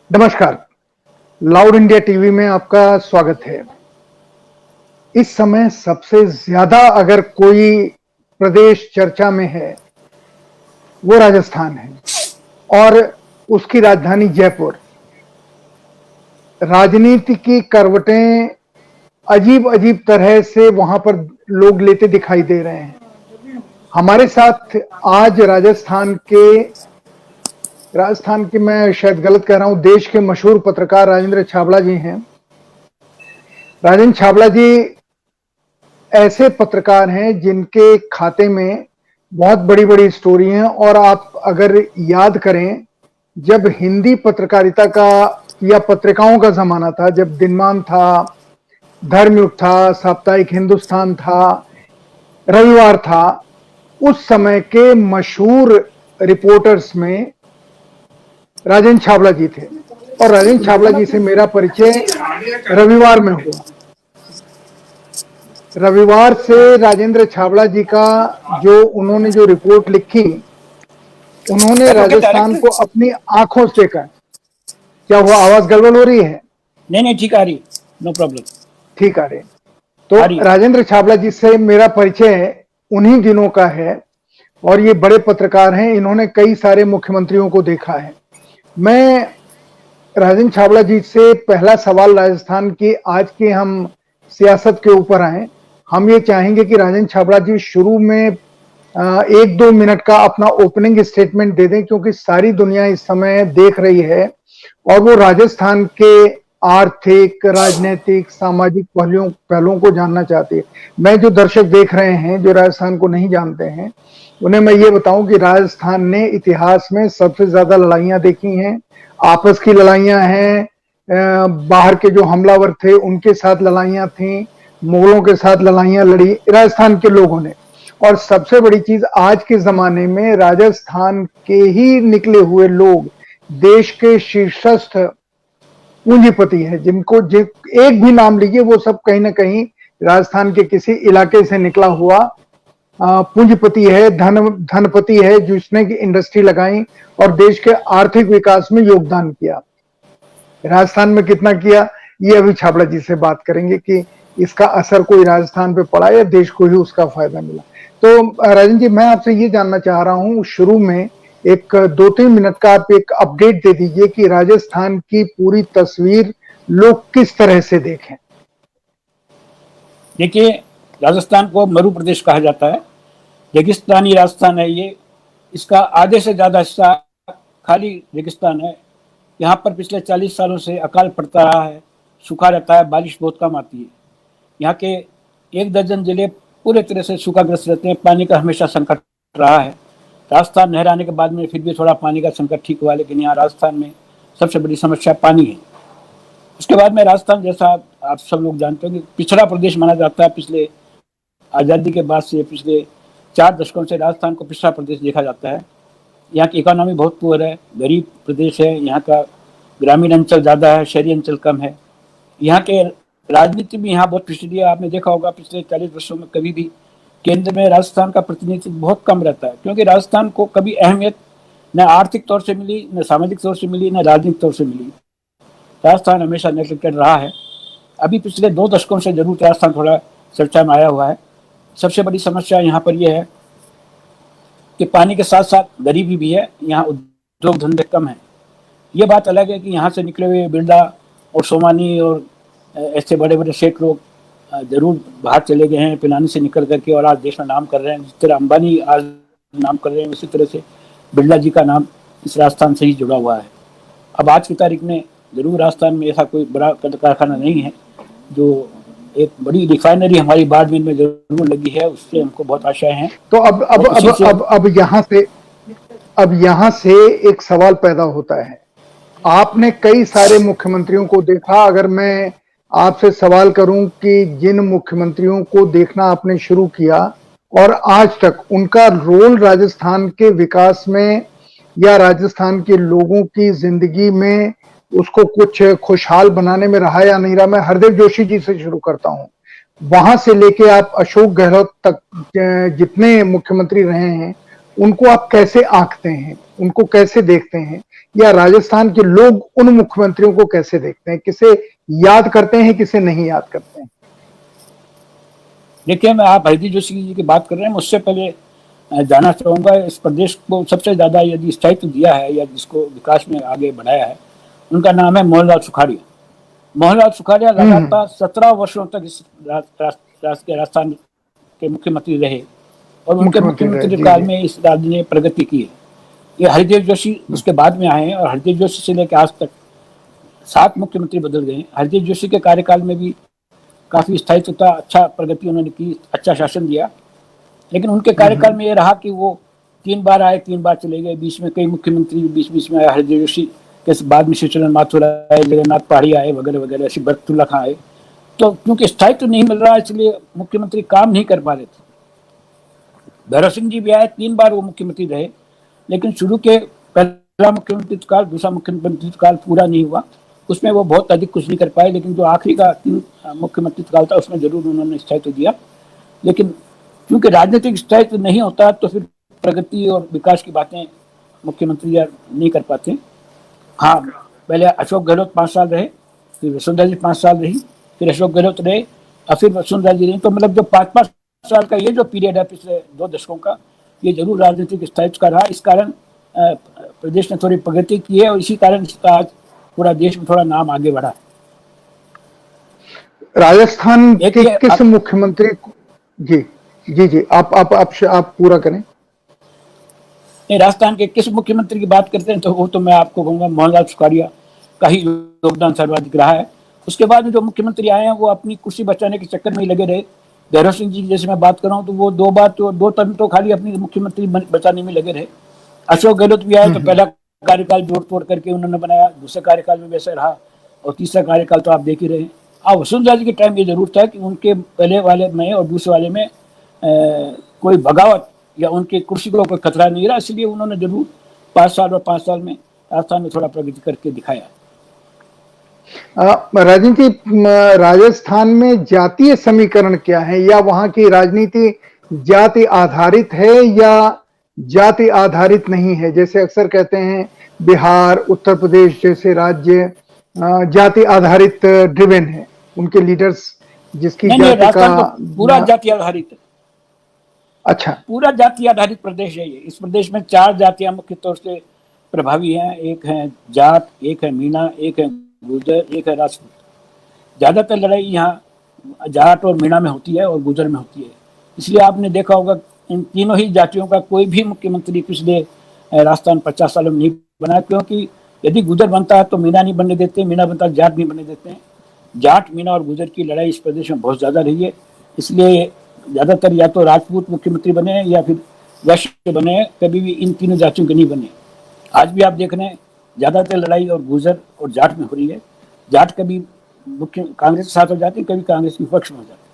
नमस्कार। Loud India TV में आपका स्वागत है। इस समय सबसे ज्यादा अगर कोई प्रदेश चर्चा में है वो राजस्थान है और उसकी राजधानी जयपुर। राजनीति की करवटें अजीब अजीब तरह से वहां पर लोग लेते दिखाई दे रहे हैं। हमारे साथ आज राजस्थान के मैं शायद गलत कह रहा हूं, देश के मशहूर पत्रकार राजेंद्र छाबड़ा जी हैं। राजेंद्र छाबड़ा जी ऐसे पत्रकार हैं जिनके खाते में बहुत बड़ी बड़ी स्टोरी हैं। और आप अगर याद करें, जब हिंदी पत्रकारिता का या पत्रिकाओं का जमाना था, जब दिनमान था, धर्मयुग था, साप्ताहिक हिंदुस्तान था, रविवार था, उस समय के मशहूर रिपोर्टर्स में राजेंद्र छाबड़ा जी थे। और राजेंद्र छाबड़ा जी से मेरा परिचय रविवार में हुआ। रविवार से राजेंद्र छाबड़ा जी का उन्होंने जो रिपोर्ट लिखी, उन्होंने राजस्थान को अपनी आंखों से देखा। क्या हुआ, आवाज गड़बड़ हो रही है? नहीं, ठीक आ रही, नो प्रॉब्लम। ठीक आ रही। तो राजेंद्र छाबड़ा जी से मेरा परिचय उन्हीं दिनों का है और ये बड़े पत्रकार हैं। इन्होंने कई सारे मुख्यमंत्रियों को देखा है। मैं राजेंद्र छाबड़ा जी से पहला सवाल राजस्थान की आज की हम सियासत के ऊपर आए। हम ये चाहेंगे कि राजेंद्र छाबड़ा जी शुरू में 1-2 मिनट का अपना ओपनिंग स्टेटमेंट दे दें, क्योंकि सारी दुनिया इस समय देख रही है और वो राजस्थान के आर्थिक, राजनीतिक, सामाजिक पहलुओं को जानना चाहती है। मैं जो दर्शक देख रहे हैं जो राजस्थान को नहीं जानते हैं, उन्हें मैं ये बताऊं कि राजस्थान ने इतिहास में सबसे ज्यादा लड़ाइयां देखी हैं। आपस की लड़ाइयां हैं, बाहर के जो हमलावर थे उनके साथ लड़ाइयां थी, मुगलों के साथ लड़ाइयां लड़ी राजस्थान के लोगों ने। और सबसे बड़ी चीज, आज के जमाने में राजस्थान के ही निकले हुए लोग देश के शीर्षस्थ पूंजीपति है, जिनको एक भी नाम लीजिए वो सब कहीं ना कहीं राजस्थान के किसी इलाके से निकला हुआ पूंजीपति है, धनपति है, जिसने की इंडस्ट्री लगाई और देश के आर्थिक विकास में योगदान किया। राजस्थान में कितना किया, ये अभी छाबड़ा जी से बात करेंगे कि इसका असर कोई राजस्थान पे पड़ा या देश को ही उसका फायदा मिला। तो राजेंद्र जी, मैं आपसे ये जानना चाह रहा हूं, शुरू में एक 2-3 मिनट का आप एक अपडेट दे दीजिए कि राजस्थान की पूरी तस्वीर लोग किस तरह से देखें। देखिए, राजस्थान को मरु प्रदेश कहा जाता है, रेगिस्तानी राजस्थान है ये। इसका आधे से ज्यादा हिस्सा खाली रेगिस्तान है। यहाँ पर पिछले 40 सालों से अकाल पड़ता रहा है, सूखा रहता है, बारिश बहुत कम आती है। यहाँ के 1 दर्जन जिले पूरे तरह से सूखाग्रस्त रहते हैं, पानी का हमेशा संकट रहा है। राजस्थान नहर आने के बाद में फिर भी थोड़ा पानी का संकट ठीक हुआ, लेकिन यहाँ राजस्थान में सबसे बड़ी समस्या पानी है। उसके बाद में राजस्थान, जैसा आप सब लोग जानते हैं, कि पिछड़ा प्रदेश माना जाता है। पिछले आज़ादी के बाद से पिछले 4 दशकों से राजस्थान को पिछड़ा प्रदेश देखा जाता है। यहाँ की इकोनॉमी बहुत पुअर है, गरीब प्रदेश है। यहाँ का ग्रामीण अंचल ज़्यादा है, शहरी अंचल कम है। यहाँ के राजनीति भी यहाँ बहुत पिछड़ी है। आपने देखा होगा पिछले 40 वर्षों में कभी भी केंद्र में राजस्थान का प्रतिनिधित्व बहुत कम रहता है, क्योंकि राजस्थान को कभी अहमियत न आर्थिक तौर से मिली, न सामाजिक तौर से मिली, न राजनीतिक तौर से मिली। राजस्थान हमेशा नेग्लेक्टेड रहा है। अभी पिछले 2 दशकों से जरूर राजस्थान थोड़ा चर्चा में आया हुआ है। सबसे बड़ी समस्या यहाँ पर यह है कि पानी के साथ साथ गरीबी भी है। यहाँ उद्योग धंधे कम है। ये बात अलग है कि यहाँ से निकले हुए बिरला और सोमानी और ऐसे बड़े बड़े सेठ लोग जरूर बाहर चले गए हैं पिलानी से निकल करके, और आज देश में नाम कर रहे हैं। जिस तरह अंबानी आज नाम कर रहे हैं, उसी तरह से बिरला जी का नाम इस राजस्थान से ही जुड़ा हुआ है। अब आज की तारीख में जरूर राजस्थान में ऐसा कोई बड़ा कारखाना नहीं है। जो एक बड़ी रिफाइनरी हमारी बाड़मेर में जरूर लगी है, उससे हमको बहुत आशाएं हैं। तो अब यहाँ से एक सवाल पैदा होता है। आपने कई सारे मुख्यमंत्रियों को देखा। अगर मैं आपसे सवाल करूं कि जिन मुख्यमंत्रियों को देखना आपने शुरू किया और आज तक उनका रोल राजस्थान के विकास में या राजस्थान के लोगों की जिंदगी में उसको कुछ खुशहाल बनाने में रहा या नहीं रहा, मैं हरदेव जोशी जी से शुरू करता हूं। वहां से लेके आप अशोक गहलोत तक जितने मुख्यमंत्री रहे हैं, उनको आप कैसे आंकते हैं, उनको कैसे देखते हैं? या राजस्थान के लोग उन मुख्यमंत्रियों को कैसे देखते हैं, किसे याद करते हैं, किसे नहीं याद करते हैं? देखिए, मैं आप हरदीप जोशी जी की बात कर रहे हैं, मुझसे पहले जानना चाहूंगा, इस प्रदेश को सबसे ज्यादा यदि स्थायित्व दिया है या जिसको विकास में आगे बढ़ाया है, उनका नाम है मोहनलाल सुखाड़िया। मोहनलाल सुखाड़िया लगातार 17 वर्षों तक इस राजस्थान के मुख्यमंत्री रहे और उनके मुख्यमंत्री काल में इस राज्य ने प्रगति की है। ये हरदीप जोशी उसके बाद में आए हैं और हरदीप जोशी से लेकर आज तक 7 मुख्यमंत्री बदल गए। हरदीप जोशी के कार्यकाल में भी काफी स्थायित्व था, अच्छा प्रगति उन्होंने की, अच्छा शासन दिया, लेकिन उनके कार्यकाल में ये रहा कि वो 3 बार आए, 3 बार चले गए। बीच में कई मुख्यमंत्री बीच में आए, हरदीप जोशी के बाद में श्रीचरण माथुर आए, जगन्नाथ पहाड़ी आए, वगैरह वगैरह, ऐसी बरकतुल्ला खां आए। तो क्योंकि स्थायित्व नहीं मिल रहा, इसलिए मुख्यमंत्री काम नहीं कर पा रहे थे। भैरव सिंह जी भी आए, 3 बार वो मुख्यमंत्री रहे, लेकिन शुरू के पहला मुख्यमंत्री काल, दूसरा मुख्यमंत्री काल पूरा नहीं हुआ, उसमें वो बहुत अधिक कुछ नहीं कर पाए। लेकिन जो आखिरी का 3 मुख्यमंत्री काल था, उसमें जरूर उन्होंने स्थायित्व दिया। लेकिन क्योंकि राजनीतिक स्थायित्व नहीं होता, तो फिर प्रगति और विकास की बातें मुख्यमंत्री नहीं कर पाते। हाँ, पहले अशोक गहलोत 5 साल रहे, फिर वसुंधरा जी 5 साल रही, फिर अशोक गहलोत रहे और फिर वसुंधरा जी रही। तो मतलब जो 5-5 साल का ये जो पीरियड है पिछले 2 दशकों का, ये जरूर राजनीतिक स्थायित्व का रहा। इस कारण प्रदेश ने थोड़ी प्रगति की है और इसी कारण इसका आज पूरा देश में थोड़ा नाम आगे बढ़ा। राजस्थान के किस मुख्यमंत्री जी जी जी आप पूरा करें। राजस्थान के किस मुख्यमंत्री की बात करते हैं तो वो तो मैं आपको कहूंगा मोहनलाल सुखाड़िया का ही योगदान सर्वाधिक रहा है। उसके बाद में जो मुख्यमंत्री आए हैं वो अपनी कुर्सी बचाने के चक्कर में ही लगे रहे। भैरव सिंह जी जैसे मैं बात कर रहा हूँ तो वो 2 टर्म तो खाली अपनी मुख्यमंत्री बचाने में लगे रहे। अशोक गहलोत भी आए तो पहला कार्यकाल जोड़ तोड़ करके उन्होंने बनाया, दूसरे कार्यकाल में वैसे रहा और तीसरा कार्यकाल तो आप देख ही रहे हैं। वसुंधरा जी के टाइम ये जरूर था कि उनके पहले वाले में और दूसरे वाले में कोई बगावत या उनकी कुर्सी को कोई खतरा नहीं रहा, इसलिए उन्होंने जरूर 5 साल और 5 साल में राजस्थान में थोड़ा प्रगति करके दिखाया। राजनीति राजस्थान में जातीय समीकरण क्या है, या वहां की राजनीति जाति आधारित है या जाति आधारित नहीं है? जैसे अक्सर कहते हैं बिहार, उत्तर प्रदेश जैसे राज्य जाति आधारित ड्रिवेन है, उनके लीडर्स जिसकी जाति का पूरा जाति आधारित है। अच्छा, पूरा जाति आधारित प्रदेश है ये। इस प्रदेश में 4 जातियां मुख्य तौर से प्रभावी हैं। एक है जाट, एक है मीणा, एक है गुर्जर, एक है राजपूत। ज्यादातर लड़ाई यहाँ जाट और मीणा में होती है और गुर्जर में होती है। इसलिए आपने देखा होगा इन तीनों ही जातियों का कोई भी मुख्यमंत्री पिछले राजस्थान 50 सालों में नहीं बना, क्योंकि यदि गुर्जर बनता है तो मीणा नहीं बनने देते, मीणा बनता है जाट नहीं बनने देते हैं। जाट, मीणा और गुर्जर की लड़ाई इस प्रदेश में बहुत ज्यादा रही है। इसलिए ज्यादातर या तो राजपूत मुख्यमंत्री बने हैं या फिर वैश्य बने हैं, कभी भी इन तीनों जातियों के नहीं बने। आज भी आप देख रहे हैं ज्यादातर लड़ाई और गुर्जर और जाट में हो रही है। जाट कभी मुख्य कांग्रेस के साथ हो जाती है, कभी कांग्रेस के पक्ष में हो जाती है।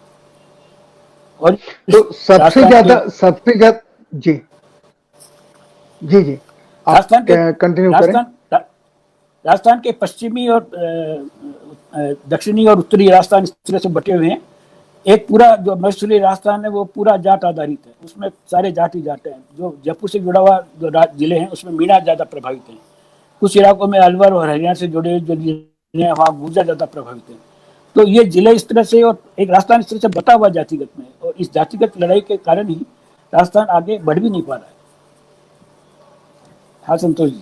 और तो सबसे ज्यादा जी जी जी कंटिन्यू करें। राजस्थान के पश्चिमी और दक्षिणी और उत्तरी राजस्थान इस तरह से बटे हुए हैं। एक पूरा जो मसूली राजस्थान है वो पूरा जाट आधारित है, उसमें सारे जाट ही जाट हैं। जो जयपुर से जुड़ा हुआ जो जिले हैं उसमें मीणा ज्यादा प्रभावित है। कुछ इलाकों में अलवर और हरियाणा से जुड़े जो जिले हैं वहाँ गुर्जर ज्यादा प्रभावित है। तो ये जिले इस तरह से और एक राजस्थान इस तरह से बटा हुआ जातिगत में, और इस जातिगत लड़ाई के कारण ही राजस्थान आगे बढ़ भी नहीं पा रहा है। हाँ संतोष जी,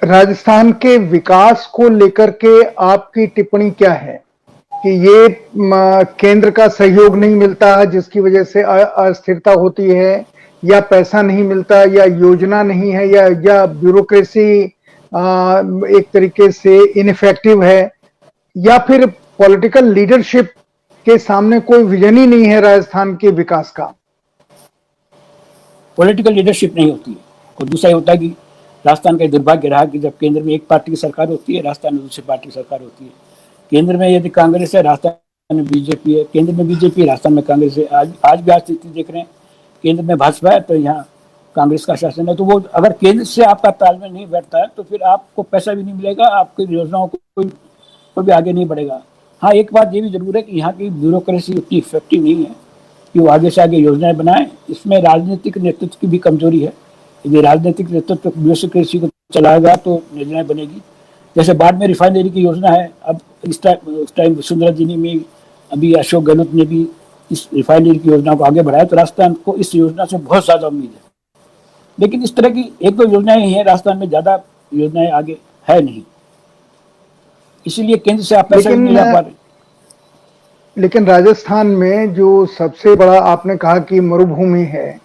राजस्थान के विकास को लेकर के आपकी टिप्पणी क्या है कि ये केंद्र का सहयोग नहीं मिलता है जिसकी वजह से अस्थिरता होती है, या पैसा नहीं मिलता, या योजना नहीं है, या ब्यूरोक्रेसी एक तरीके से इनफेक्टिव है, या फिर पॉलिटिकल लीडरशिप के सामने कोई विजन ही नहीं है राजस्थान के विकास का? पॉलिटिकल लीडरशिप नहीं होती है। और दूसरा ये होता है कि राजस्थान का दुर्भाग्य रहा कि जब केंद्र में एक पार्टी की सरकार होती है, राजस्थान में दूसरी पार्टी की सरकार होती है। केंद्र में यदि कांग्रेस है, राजस्थान में बीजेपी है, केंद्र में बीजेपी, राजस्थान में कांग्रेस है। आज भी स्थिति देख रहे हैं, केंद्र में भाजपा है तो यहाँ कांग्रेस का शासन है। तो वो अगर केंद्र से आपका तालमेल नहीं बैठता है तो फिर आपको पैसा भी नहीं मिलेगा, आपकी योजनाओं को कोई भी आगे नहीं बढ़ेगा। हाँ, एक बात ये भी जरूर है कि यहाँ की ब्यूरोक्रेसी उतनी इफेक्टिव नहीं है कि वो आगे से आगे योजनाएं बनाए। इसमें राजनीतिक नेतृत्व की भी कमजोरी है। यदि राजनीतिक नेतृत्व ब्यूरोक्रेसी को चलाएगा तो योजनाएं बनेगी। जैसे बाद में रिफाइनरी की योजना है, अब उस टाइम वसुंधरा जी ने भी, अभी अशोक गहलोत ने भी इस रिफाइनरी की योजना को आगे बढ़ाया, तो राजस्थान को इस योजना से बहुत ज्यादा उम्मीद है। लेकिन इस तरह की एक दो योजनाएं ही है, राजस्थान में ज्यादा योजनाएं आगे है नहीं, इसीलिए केंद्र से आप पैसा भी नहीं ला पा रहे। लेकिन राजस्थान में जो सबसे बड़ा आपने कहा कि मरुभूमि है,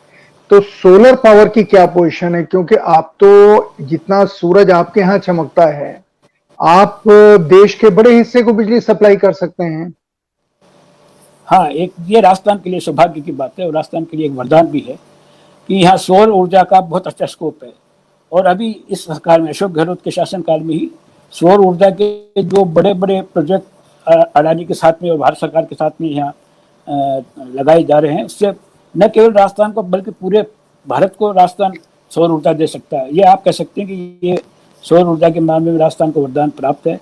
तो सोलर पावर की क्या पोजीशन है? क्योंकि आप तो जितना सूरज आपके यहाँ चमकता है, आप देश के बड़े हिस्से को बिजली सप्लाई कर सकते हैं। हाँ, एक ये राजस्थान के लिए सौभाग्य की बात है और राजस्थान के लिए एक वरदान भी है कि यहाँ सौर ऊर्जा का बहुत अच्छा स्कोप है। और अभी इस सरकार में, अशोक गहलोत के शासनकाल में ही सौर ऊर्जा के जो बड़े बड़े प्रोजेक्ट अडानी के साथ में और भारत सरकार के साथ में यहाँ लगाए जा रहे हैं, उससे न केवल राजस्थान को बल्कि पूरे भारत को राजस्थान सौर ऊर्जा दे सकता है। ये आप कह सकते हैं कि ये सौर ऊर्जा के मामले में राजस्थान को वरदान प्राप्त है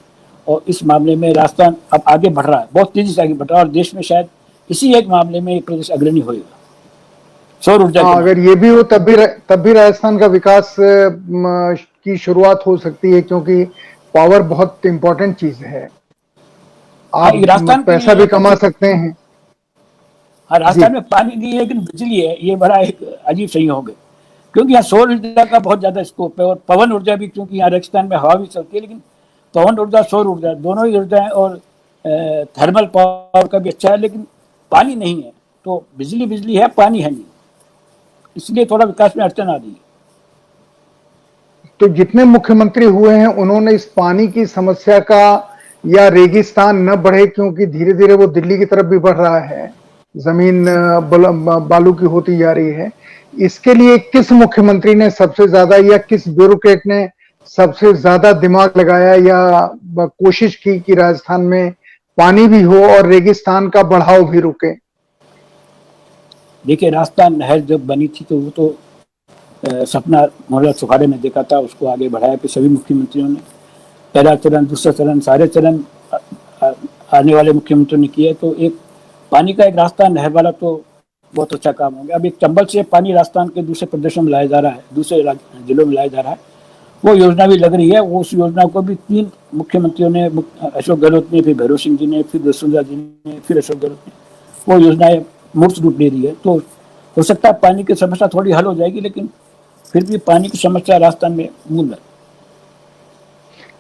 और इस मामले में राजस्थान अब आगे बढ़ रहा है, बहुत तेजी से आगे बढ़ रहा है और देश में शायद इसी एक मामले में प्रदेश अग्रणी होगा सौर ऊर्जा। अगर ये भी हो तब भी राजस्थान का विकास की शुरुआत हो सकती है, क्योंकि पावर बहुत इंपॉर्टेंट चीज है। आप राजस्थान पैसा भी कमा सकते हैं। हाँ, राजस्थान में पानी नहीं है लेकिन बिजली है, ये बड़ा एक अजीब संयोग है, क्योंकि यहाँ सौर ऊर्जा का बहुत ज्यादा स्कोप है और पवन ऊर्जा भी, क्योंकि यहाँ रेगिस्तान में हवा भी चलती है, लेकिन पवन ऊर्जा सौर ऊर्जा दोनों ही ऊर्जा है और थर्मल पावर का भी अच्छा है, लेकिन पानी नहीं है। तो बिजली है, पानी है नहीं, इसलिए थोड़ा विकास में अड़चन आ रही है। तो जितने मुख्यमंत्री हुए हैं उन्होंने इस पानी की समस्या का, या रेगिस्तान न बढ़े, क्योंकि धीरे धीरे वो दिल्ली की तरफ भी बढ़ रहा है, जमीन बालू की होती जा रही है, इसके लिए किस मुख्यमंत्री ने सबसे ज्यादा या किस ब्यूरोक्रेट ने सबसे ज्यादा दिमाग लगाया या कोशिश की कि राजस्थान में पानी भी हो और रेगिस्तान का बढ़ाव भी रुके? देखिए, राजस्थान नहर जब बनी थी तो वो तो सपना मोहनलाल सुखाड़े ने देखा था, उसको आगे बढ़ाया कि सभी मुख्यमंत्रियों ने पहला चरण, दूसरा चरण, सारे चरण आने वाले मुख्यमंत्रियों ने किए। तो एक पानी का एक राजस्थान नहर वाला तो बहुत अच्छा काम हो गया। अब एक चंबल से पानी राजस्थान के दूसरे प्रदेशों में लाया जा रहा है, दूसरे जिलों में लाया जा रहा है, वो योजना भी लग रही है। वो उस योजना को भी 3 मुख्यमंत्रियों ने, अशोक गहलोत ने, फिर भैरव सिंह जी ने, फिर वसुंधरा जी ने, फिर अशोक गहलोत ने, वो योजनाएं मूर्त रूप ले रही है। तो हो सकता है पानी की समस्या थोड़ी हल हो जाएगी, लेकिन फिर भी पानी की समस्या राजस्थान में मूल है।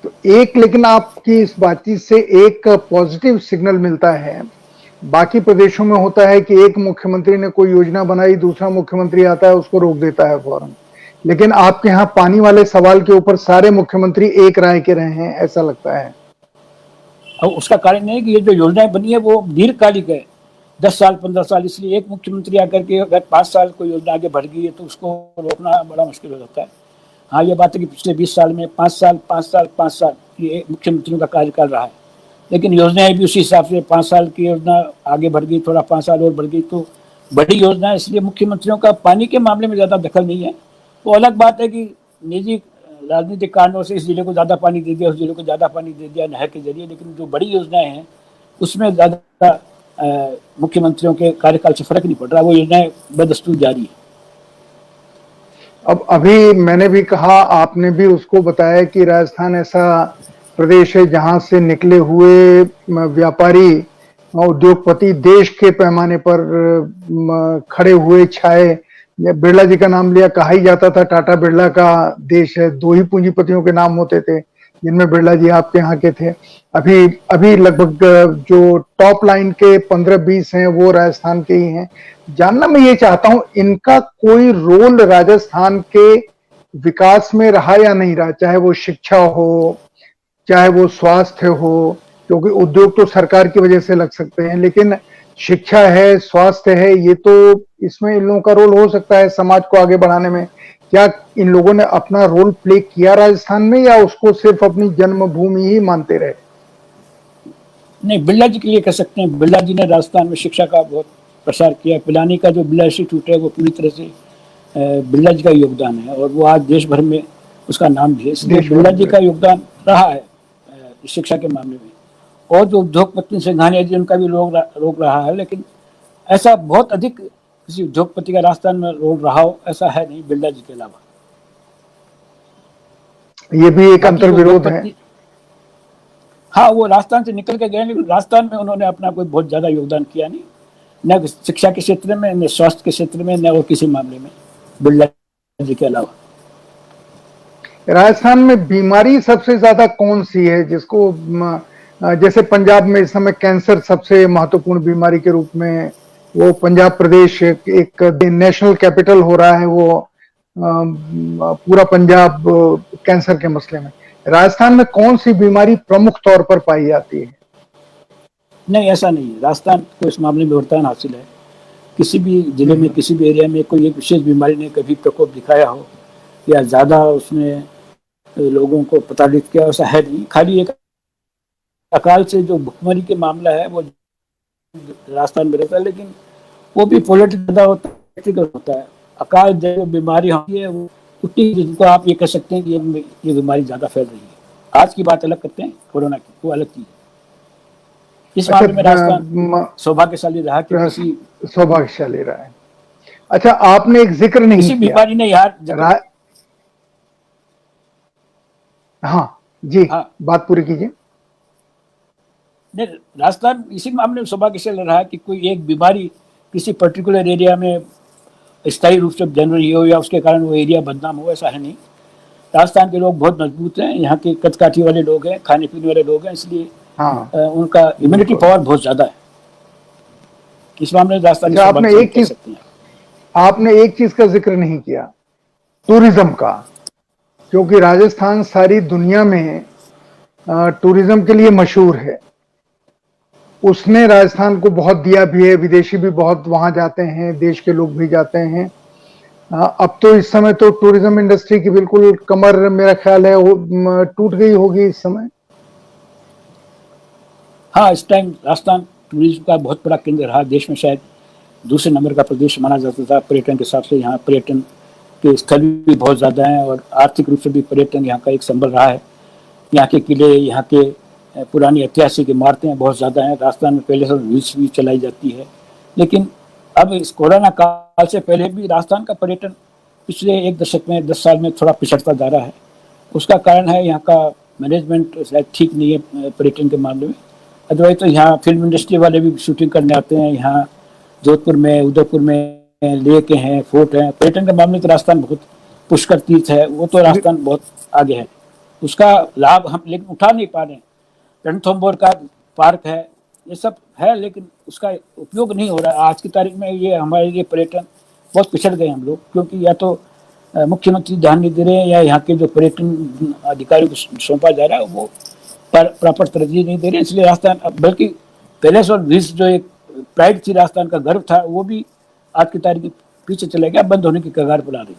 तो लेकिन आपकी इस बातचीत से एक पॉजिटिव सिग्नल मिलता है। बाकी प्रदेशों में होता है कि एक मुख्यमंत्री ने कोई योजना बनाई, दूसरा मुख्यमंत्री आता है उसको रोक देता है फौरन, लेकिन आपके यहाँ पानी वाले सवाल के ऊपर सारे मुख्यमंत्री एक राय के रहे हैं, ऐसा लगता है। और उसका कारण है कि ये जो योजनाएं बनी है वो दीर्घकालिक है, 10 साल 15 साल, इसलिए एक मुख्यमंत्री आकर के अगर 5 साल कोई योजना आगे बढ़ गई है तो उसको रोकना बड़ा मुश्किल हो जाता है। हाँ, ये बात है कि पिछले 20 साल में 5 साल ये मुख्यमंत्रियों का कार्यकाल रहा है, लेकिन योजनाएं भी उसी हिसाब से 5 साल की योजना आगे बढ़ गई, थोड़ा 5 साल और बढ़ गई, तो बड़ी योजना है। इसलिए मुख्यमंत्रियों का पानी के मामले में ज़्यादा दखल नहीं है। तो अलग बात है कि निजी राजनीतिक कारणों से इस जिले को ज़्यादा पानी दे दिया, उस जिले को ज़्यादा पानी दे दिया नहर के जरिए, लेकिन जो बड़ी योजनाएं हैं उसमें ज़्यादा मुख्यमंत्रियों के कार्यकाल से फर्क नहीं पड़ रहा, वो योजनाएं बदस्तूर जारी है। अब अभी मैंने भी कहा, आपने भी उसको बताया कि राजस्थान ऐसा प्रदेश है जहां से निकले हुए व्यापारी उद्योगपति देश के पैमाने पर खड़े हुए छाए। बिरला जी का नाम लिया, कहा ही जाता था टाटा बिरला का देश है, 2 ही पूंजीपतियों के नाम होते थे जिनमें बिरला जी आपके यहाँ के थे। अभी लगभग जो टॉप लाइन के 15-20 हैं वो राजस्थान के ही हैं। जानना मैं ये चाहता हूं, इनका कोई रोल राजस्थान के विकास में रहा या नहीं रहा, चाहे वो शिक्षा हो, चाहे वो स्वास्थ्य हो, क्योंकि उद्योग तो सरकार की वजह से लग सकते हैं, लेकिन शिक्षा है, स्वास्थ्य है, ये तो इसमें इन लोगों का रोल हो सकता है समाज को आगे बढ़ाने में। क्या इन लोगों ने अपना रोल प्ले किया राजस्थान में, या उसको सिर्फ अपनी जन्मभूमि ही मानते रहे? नहीं, बिरला जी के लिए कह सकते हैं। बिरला जी ने राजस्थान में शिक्षा का बहुत प्रसार किया। पिलानी का जो बिरला इंस्टीट्यूट है वो पूरी तरह से बिरला जी का योगदान है और वो आज देश भर में उसका नाम भी है। इसलिए बिरला जी का योगदान रहा है शिक्षा के मामले में। और जो उद्योगपति सिंघानिया जी, उनका भी रोक रहा है, लेकिन ऐसा बहुत अधिक किसी उद्योगपति का राजस्थान में रोल रहा हो ऐसा है नहीं बिरला जी के अलावा। ये भी एक बाकी जो अंतर्विरोध है। उद्योगपति, हाँ वो राजस्थान से निकल के गए, लेकिन राजस्थान में उन्होंने अपना कोई बहुत ज्यादा योगदान किया नहीं, न शिक्षा के क्षेत्र में, न स्वास्थ्य के क्षेत्र में, न और किसी मामले में, बिरला जी के अलावा। राजस्थान में बीमारी सबसे ज्यादा कौन सी है जिसको जैसे पंजाब में इस समय कैंसर सबसे महत्वपूर्ण बीमारी के रूप में, वो पंजाब प्रदेश एक नेशनल कैपिटल हो रहा है, वो पूरा पंजाब कैंसर के मसले में। राजस्थान में कौन सी बीमारी प्रमुख तौर पर पाई जाती है? नहीं, ऐसा नहीं है, राजस्थान को इस मामले में वरदान हासिल है। किसी भी जिले में, किसी भी एरिया में कोई एक विशेष बीमारी ने कभी प्रकोप दिखाया हो या ज्यादा उसने लोगों को प्रताड़ित किया, ऐसा है नहीं। खाली एक अकाल से जो भुखमरी के मामला है वो राजस्थान में रहता है, लेकिन वो भी पॉलिटिकल होता है। अकाल जो बीमारी होती है वो उतनी, जिनको आप ये कह सकते हैं कि ये बीमारी ज्यादा फैल रही है। आज की बात अलग करते हैं, कोरोना की वो अलग चीज है। इस मामले में राजस्थान सौभाग्यशाली रहा कि किसी सौभाग्यशाली रहा है। अच्छा, आपने एक जिक्र नहीं किसी किया बीमारी ने यार हाँ जी, हाँ, बात पूरी कीजिए। राजस्थान इसी मामले में सौभाग्यशाली रहा कि कोई एक बीमारी किसी पर्टिकुलर एरिया में स्थायी रूप से जनरल हो या उसके कारण वो एरिया बदनाम हो, ऐसा है नहीं। राजस्थान के लोग बहुत मजबूत हैं, यहाँ के कदकाठी वाले लोग हैं, खाने पीने वाले लोग हैं, इसलिए हाँ, उनका इम्यूनिटी पावर बहुत ज्यादा है। इस मामले में राजस्थान आपने एक चीज का जिक्र नहीं किया, टूरिज्म का, क्योंकि राजस्थान सारी दुनिया में टूरिज्म के लिए मशहूर है। उसने राजस्थान को बहुत दिया भी है, विदेशी भी बहुत वहां जाते हैं, देश के लोग भी जाते हैं। अब तो इस समय तो टूरिज्म इंडस्ट्री की बिल्कुल कमर, मेरा ख्याल है टूट गई होगी इस समय। हाँ, इस टाइम राजस्थान टूरिज्म का बहुत बड़ा केंद्र रहा। देश में शायद दूसरे नंबर का प्रदेश माना जाता था पर्यटन के हिसाब से। यहाँ पर्यटन के स्थल भी बहुत ज़्यादा हैं और आर्थिक रूप से भी पर्यटन यहाँ का एक संबल रहा है। यहाँ के किले, यहाँ के पुरानी ऐतिहासिक इमारतें बहुत ज़्यादा हैं। राजस्थान में पहले से व्हील्स भी चलाई जाती है, लेकिन अब इस कोरोना काल से पहले भी राजस्थान का पर्यटन पिछले एक दशक में, 10 साल में थोड़ा पिछड़ता जा रहा है। उसका कारण है यहाँ का मैनेजमेंट शायद ठीक नहीं है पर्यटन के मामले में। अदरवाइज तो यहाँ फिल्म इंडस्ट्री वाले भी शूटिंग करने आते हैं। यहाँ जोधपुर में, उदयपुर में लेक हैं, फोर्ट हैं। पर्यटन के मामले तो राजस्थान बहुत पुष्कर तीर्थ है, वो तो राजस्थान बहुत आगे है। उसका लाभ हम लेकिन उठा नहीं पा रहे हैं। रणथंभौर का पार्क है, ये सब है, लेकिन उसका उपयोग नहीं हो रहा है। आज की तारीख में ये हमारे लिए पर्यटन बहुत पिछड़ गए हम लोग, क्योंकि या तो मुख्यमंत्री ध्यान नहीं दे रहे हैं या यहाँ के जो पर्यटन अधिकारियों को सौंपा जा रहा है वो प्रॉपर तरजीह नहीं दे रहे। इसलिए राजस्थान, बल्कि पैलेस और व्हील्स जो एक प्राइड थी, राजस्थान का गर्व था, वो भी आज की तारीख में पीछे चले गया, बंद होने की कगार पर आ रही।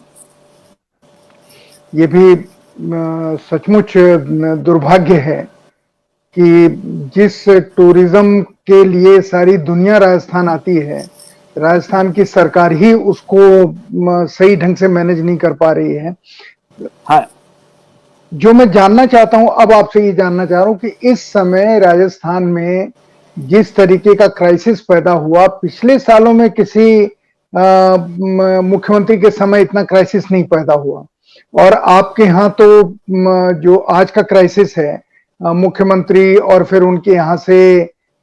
ये भी सचमुच दुर्भाग्य है कि जिस टूरिज्म के लिए सारी दुनिया राजस्थान आती है, राजस्थान की सरकार ही उसको सही ढंग से मैनेज नहीं कर पा रही है। हाँ, जो मैं जानना चाहता हूं, अब आपसे ये जानना चाह रहा हूं कि इस समय राजस्थान में जिस तरीके का क्राइसिस पैदा हुआ, पिछले सालों में किसी मुख्यमंत्री के समय इतना क्राइसिस नहीं पैदा हुआ। और आपके यहाँ तो जो आज का क्राइसिस है, मुख्यमंत्री और फिर उनके यहाँ से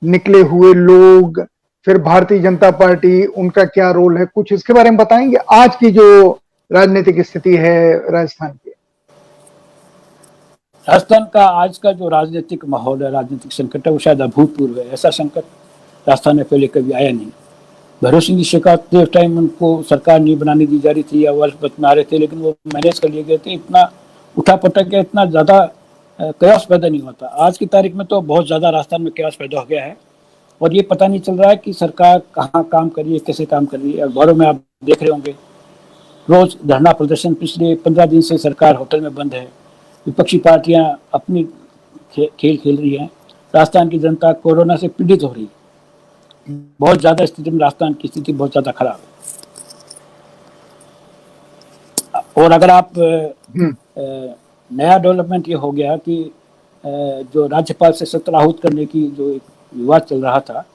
निकले हुए लोग, फिर भारतीय जनता पार्टी, उनका क्या रोल है, कुछ इसके बारे में बताएंगे? आज की जो राजनीतिक स्थिति है राजस्थान की। राजस्थान का आज का जो राजनीतिक माहौल है, राजनीतिक संकट है, वो शायद अभूतपूर्व है। ऐसा संकट राजस्थान में पहले कभी आया नहीं। भैरव सिंह जी शेखावत उस टाइम उनको सरकार नहीं बनाने दी जा रही थी या वर्ष बचना रहे थे, लेकिन वो मैनेज कर लिए गए थे। इतना उठा पटक के इतना ज्यादा कयास पैदा नहीं होता। आज की तारीख में तो बहुत ज्यादा राजस्थान में कयास पैदा हो गया है और ये पता नहीं चल रहा है कि सरकार कहाँ काम कर रही है, कैसे काम कर रही है। अखबारों में आप देख रहे होंगे रोज धरना प्रदर्शन। पिछले 15 दिन से सरकार होटल में बंद है, विपक्षी पार्टियां अपनी खेल खेल रही हैं। राजस्थान की जनता कोरोना से पीड़ित हो रही है। बहुत ज्यादा स्थिति में राजस्थान की स्थिति बहुत ज्यादा खराब है। और अगर आप नया डेवलपमेंट ये हो गया कि जो राज्यपाल से सत्र आहूत करने की जो एक विवाद चल रहा था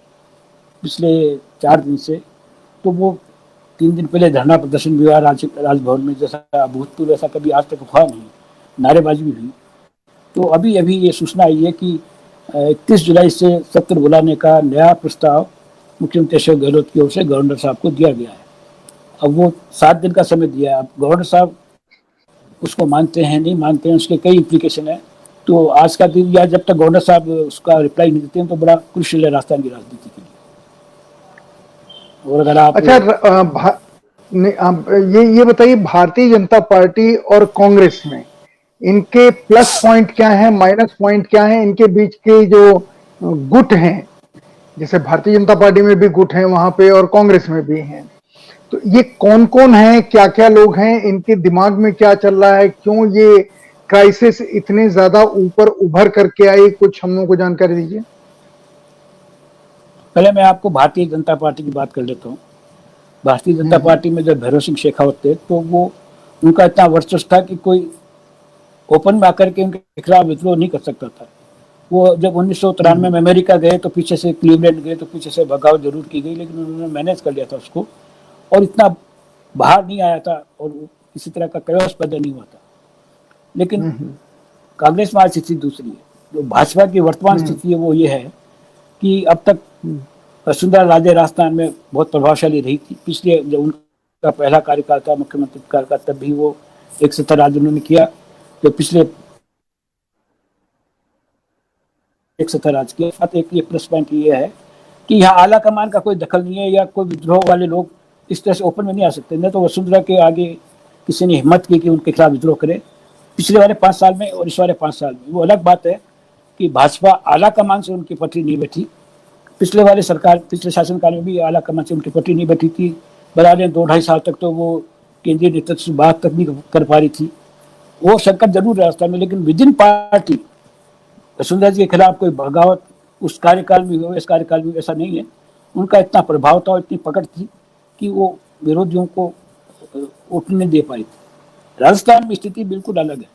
पिछले 4 दिन से, तो वो 3 दिन पहले धरना प्रदर्शन भी हुआ राजभवन में, जैसा अभूतपूर्व ऐसा कभी आज तक हुआ नहीं। नारेबाजी भी हुई। तो अभी अभी ये सूचना आई है कि 31 जुलाई से सत्र बुलाने का नया प्रस्ताव मुख्यमंत्री अशोक गहलोत की ओर से गवर्नर साहब को दिया गया है। अब वो 7 दिन का समय दिया है। अब गवर्नर साहब उसको मानते हैं नहीं मानते हैं, उसके कई इम्प्लीकेशन है। तो आज का दिन या जब तक गवर्नर साहब उसका रिप्लाई नहीं देते हैं तो बड़ा क्रूशियल है राजस्थान की राजनीति के लिए। और अगर आप अच्छा, ये बताइए, भारतीय जनता पार्टी और कांग्रेस में इनके प्लस पॉइंट क्या है, माइनस पॉइंट क्या है, इनके बीच के जो गुट हैं, जैसे भारतीय जनता पार्टी में भी गुट हैं वहां पे और कांग्रेस में भी हैं, तो ये कौन कौन है, क्या क्या लोग हैं, इनके दिमाग में क्या चल रहा है, क्यों ये क्राइसिस इतने ज्यादा ऊपर उभर करके आई, कुछ हम लोगों को जानकारी दीजिए। पहले मैं आपको भारतीय जनता पार्टी की बात कर लेता हूँ। भारतीय जनता पार्टी में जब भैरव सिंह शेखावत थे तो वो उनका इतना वर्चस्व था कि कोई ओपन में आकर के उनके खिलाफ विद्रोह नहीं कर सकता था। वो जब 1993 में अमेरिका गए तो पीछे से क्लीवलैंड गए तो पीछे से बगावत जरूर की गई, लेकिन उन्होंने मैनेज कर लिया था उसको और इतना बाहर नहीं आया था और किसी तरह का कयास पैदा नहीं हुआ था। लेकिन कांग्रेस में आज स्थिति दूसरी है। जो भाजपा की वर्तमान स्थिति है वो ये है कि अब तक वसुंधरा राजे राजस्थान में बहुत प्रभावशाली रही थी। पिछले जब उनका पहला कार्यकाल था मुख्यमंत्री का तब भी वो एक सत्ता राज उन्होंने किया। जो पिछले एक सत्ता राज के साथ एक ये प्लस पॉइंट ये है कि यहाँ आला कमान का कोई दखल नहीं है या कोई विद्रोह वाले लोग इस तरह से ओपन में नहीं आ सकते। नहीं तो वसुंधरा के आगे किसी ने हिम्मत की कि उनके खिलाफ विद्रोह करे पिछले वाले 5 साल में और इस वाले 5 साल में। वो अलग बात है कि भाजपा आला कमान से उनकी पटरी नहीं बैठी। पिछले वाले सरकार पिछले शासनकाल में भी आला कमान से उनकी पटरी नहीं बैठी थी। बराबर 2-2.5 साल तक तो वो केंद्रीय नेतृत्व से बात तक नहीं कर पा रही थी। वो संकट जरूर रास्ता में, लेकिन विद इन पार्टी वसुंधरा जी के खिलाफ कोई बगावत उस कार्यकाल में हुआ, इस कार्यकाल में ऐसा नहीं है। उनका इतना प्रभाव था और इतनी पकड़ थी कि वो विरोधियों को उठने दे पाई थी। राजस्थान में स्थिति बिल्कुल अलग है।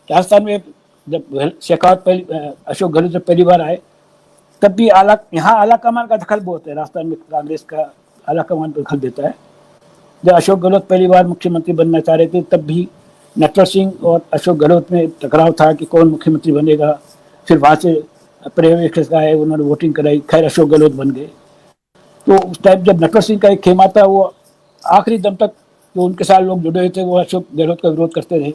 राजस्थान में जब शेखावत अशोक गहलोत जब पहली बार आए तब भी यहाँ आला कमान का दखल बहुत है। राजस्थान में कांग्रेस का आला कमान दखल देता है। जब अशोक गहलोत पहली बार मुख्यमंत्री बनना चाह रहे थे तब भी नटवर सिंह और अशोक गहलोत में टकराव था कि कौन मुख्यमंत्री बनेगा। फिर वहां से पर्यवेक्षक आए, उन्होंने वोटिंग कराई, खैर अशोक गहलोत बन गए। तो उस टाइम जब नटवर सिंह का एक खेमा था वो आखिरी दम तक जो उनके साथ लोग जुड़े हुए थे वो अशोक गहलोत का विरोध करते रहे।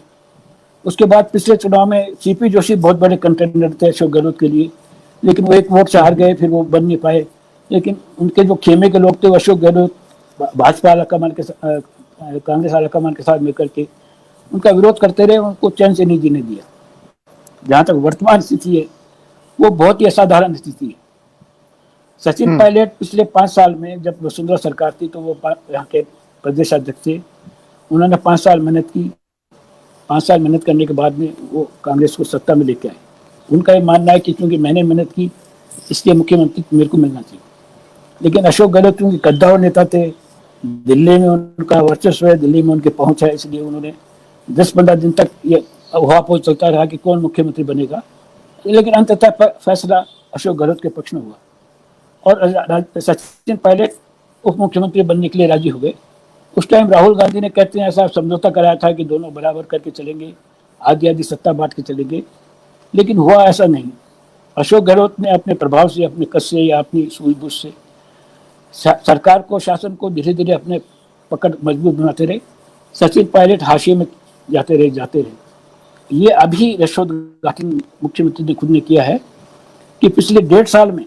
उसके बाद पिछले चुनाव में सीपी जोशी बहुत बड़े कंटेंडर थे अशोक गहलोत के लिए, लेकिन वो एक वोट से हार गए, फिर वो बन नहीं पाए। लेकिन उनके जो खेमे के लोग थे वो अशोक गहलोत भाजपा आलाकमान के कांग्रेस आलाकमान के साथ मिलकर के उनका विरोध करते रहे, उनको चैन से नहीं जीने दिया। जहां तक वर्तमान स्थिति है वो बहुत ही असाधारण स्थिति है। सचिन पायलट पिछले 5 साल में जब वसुंधरा सरकार थी तो वो यहाँ के प्रदेश अध्यक्ष थे। उन्होंने 5 साल मेहनत की। 5 साल मेहनत करने के बाद में वो कांग्रेस को सत्ता में लेके आए। उनका ये मानना है कि क्योंकि मैंने मेहनत की इसलिए मुख्यमंत्री मेरे को मिलना चाहिए। लेकिन अशोक गहलोत क्योंकि कद्दावर नेता थे, दिल्ली में उनका वर्चस्व है, दिल्ली में उनकी पहुंच है, इसलिए उन्होंने 10-15 दिन तक ये हवापोह चलता रहा कि कौन मुख्यमंत्री बनेगा। लेकिन अंततः फैसला अशोक गहलोत के पक्ष में हुआ और सचिन पायलट उप मुख्यमंत्री बनने के लिए राजी हो गए। उस टाइम राहुल गांधी ने कहते हैं ऐसा समझौता कराया था कि दोनों बराबर करके चलेंगे, आधी आधी सत्ता बांट के चलेंगे, लेकिन हुआ ऐसा नहीं। अशोक गहलोत ने अपने प्रभाव से, अपने कस से या अपनी सूझबूझ से सरकार को, शासन को धीरे धीरे अपने पकड़ मजबूत बनाते रहे। सचिन पायलट हाशिए में जाते रहे। ये अभी यशोद घाटी मुख्यमंत्री ने खुद ने किया है कि पिछले 1.5 साल में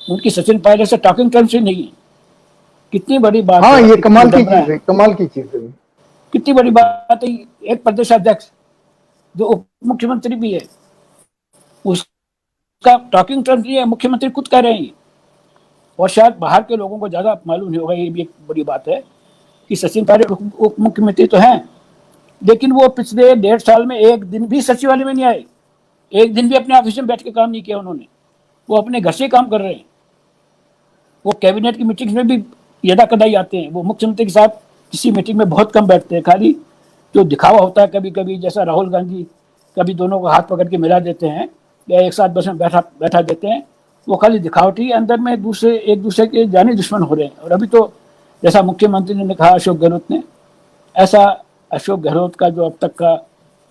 उनकी सचिन पायलट से टॉकिंग टर्म्स ही नहीं है। कितनी बड़ी बात है। ये कमाल की चीज है, कमाल की चीज है। कितनी बड़ी बात है। एक प्रदेश अध्यक्ष जो उप मुख्यमंत्री भी है उसका टॉकिंग टर्म्स नहीं है, मुख्यमंत्री खुद कह रहे हैं। और शायद बाहर के लोगों को ज्यादा मालूम नहीं होगा, ये भी एक बड़ी बात है कि सचिन पायलट उप मुख्यमंत्री तो हैं, लेकिन वो पिछले 1.5 साल में एक दिन भी सचिवालय में नहीं आए, एक दिन भी अपने ऑफिस में बैठ के काम नहीं किया उन्होंने। वो अपने घर से काम कर रहे हैं। वो कैबिनेट की मीटिंग में भी यदा कदाई आते हैं। वो मुख्यमंत्री के साथ किसी मीटिंग में बहुत कम बैठते हैं। खाली जो दिखावा होता है कभी कभी, जैसा राहुल गांधी कभी दोनों को हाथ पकड़ के मिला देते हैं या एक साथ बस में बैठा देते हैं, वो खाली दिखावटी, अंदर में एक दूसरे के जानी दुश्मन हो रहे हैं। और अभी तो जैसा मुख्यमंत्री ने कहा अशोक गहलोत ने, ऐसा अशोक गहलोत का जो अब तक का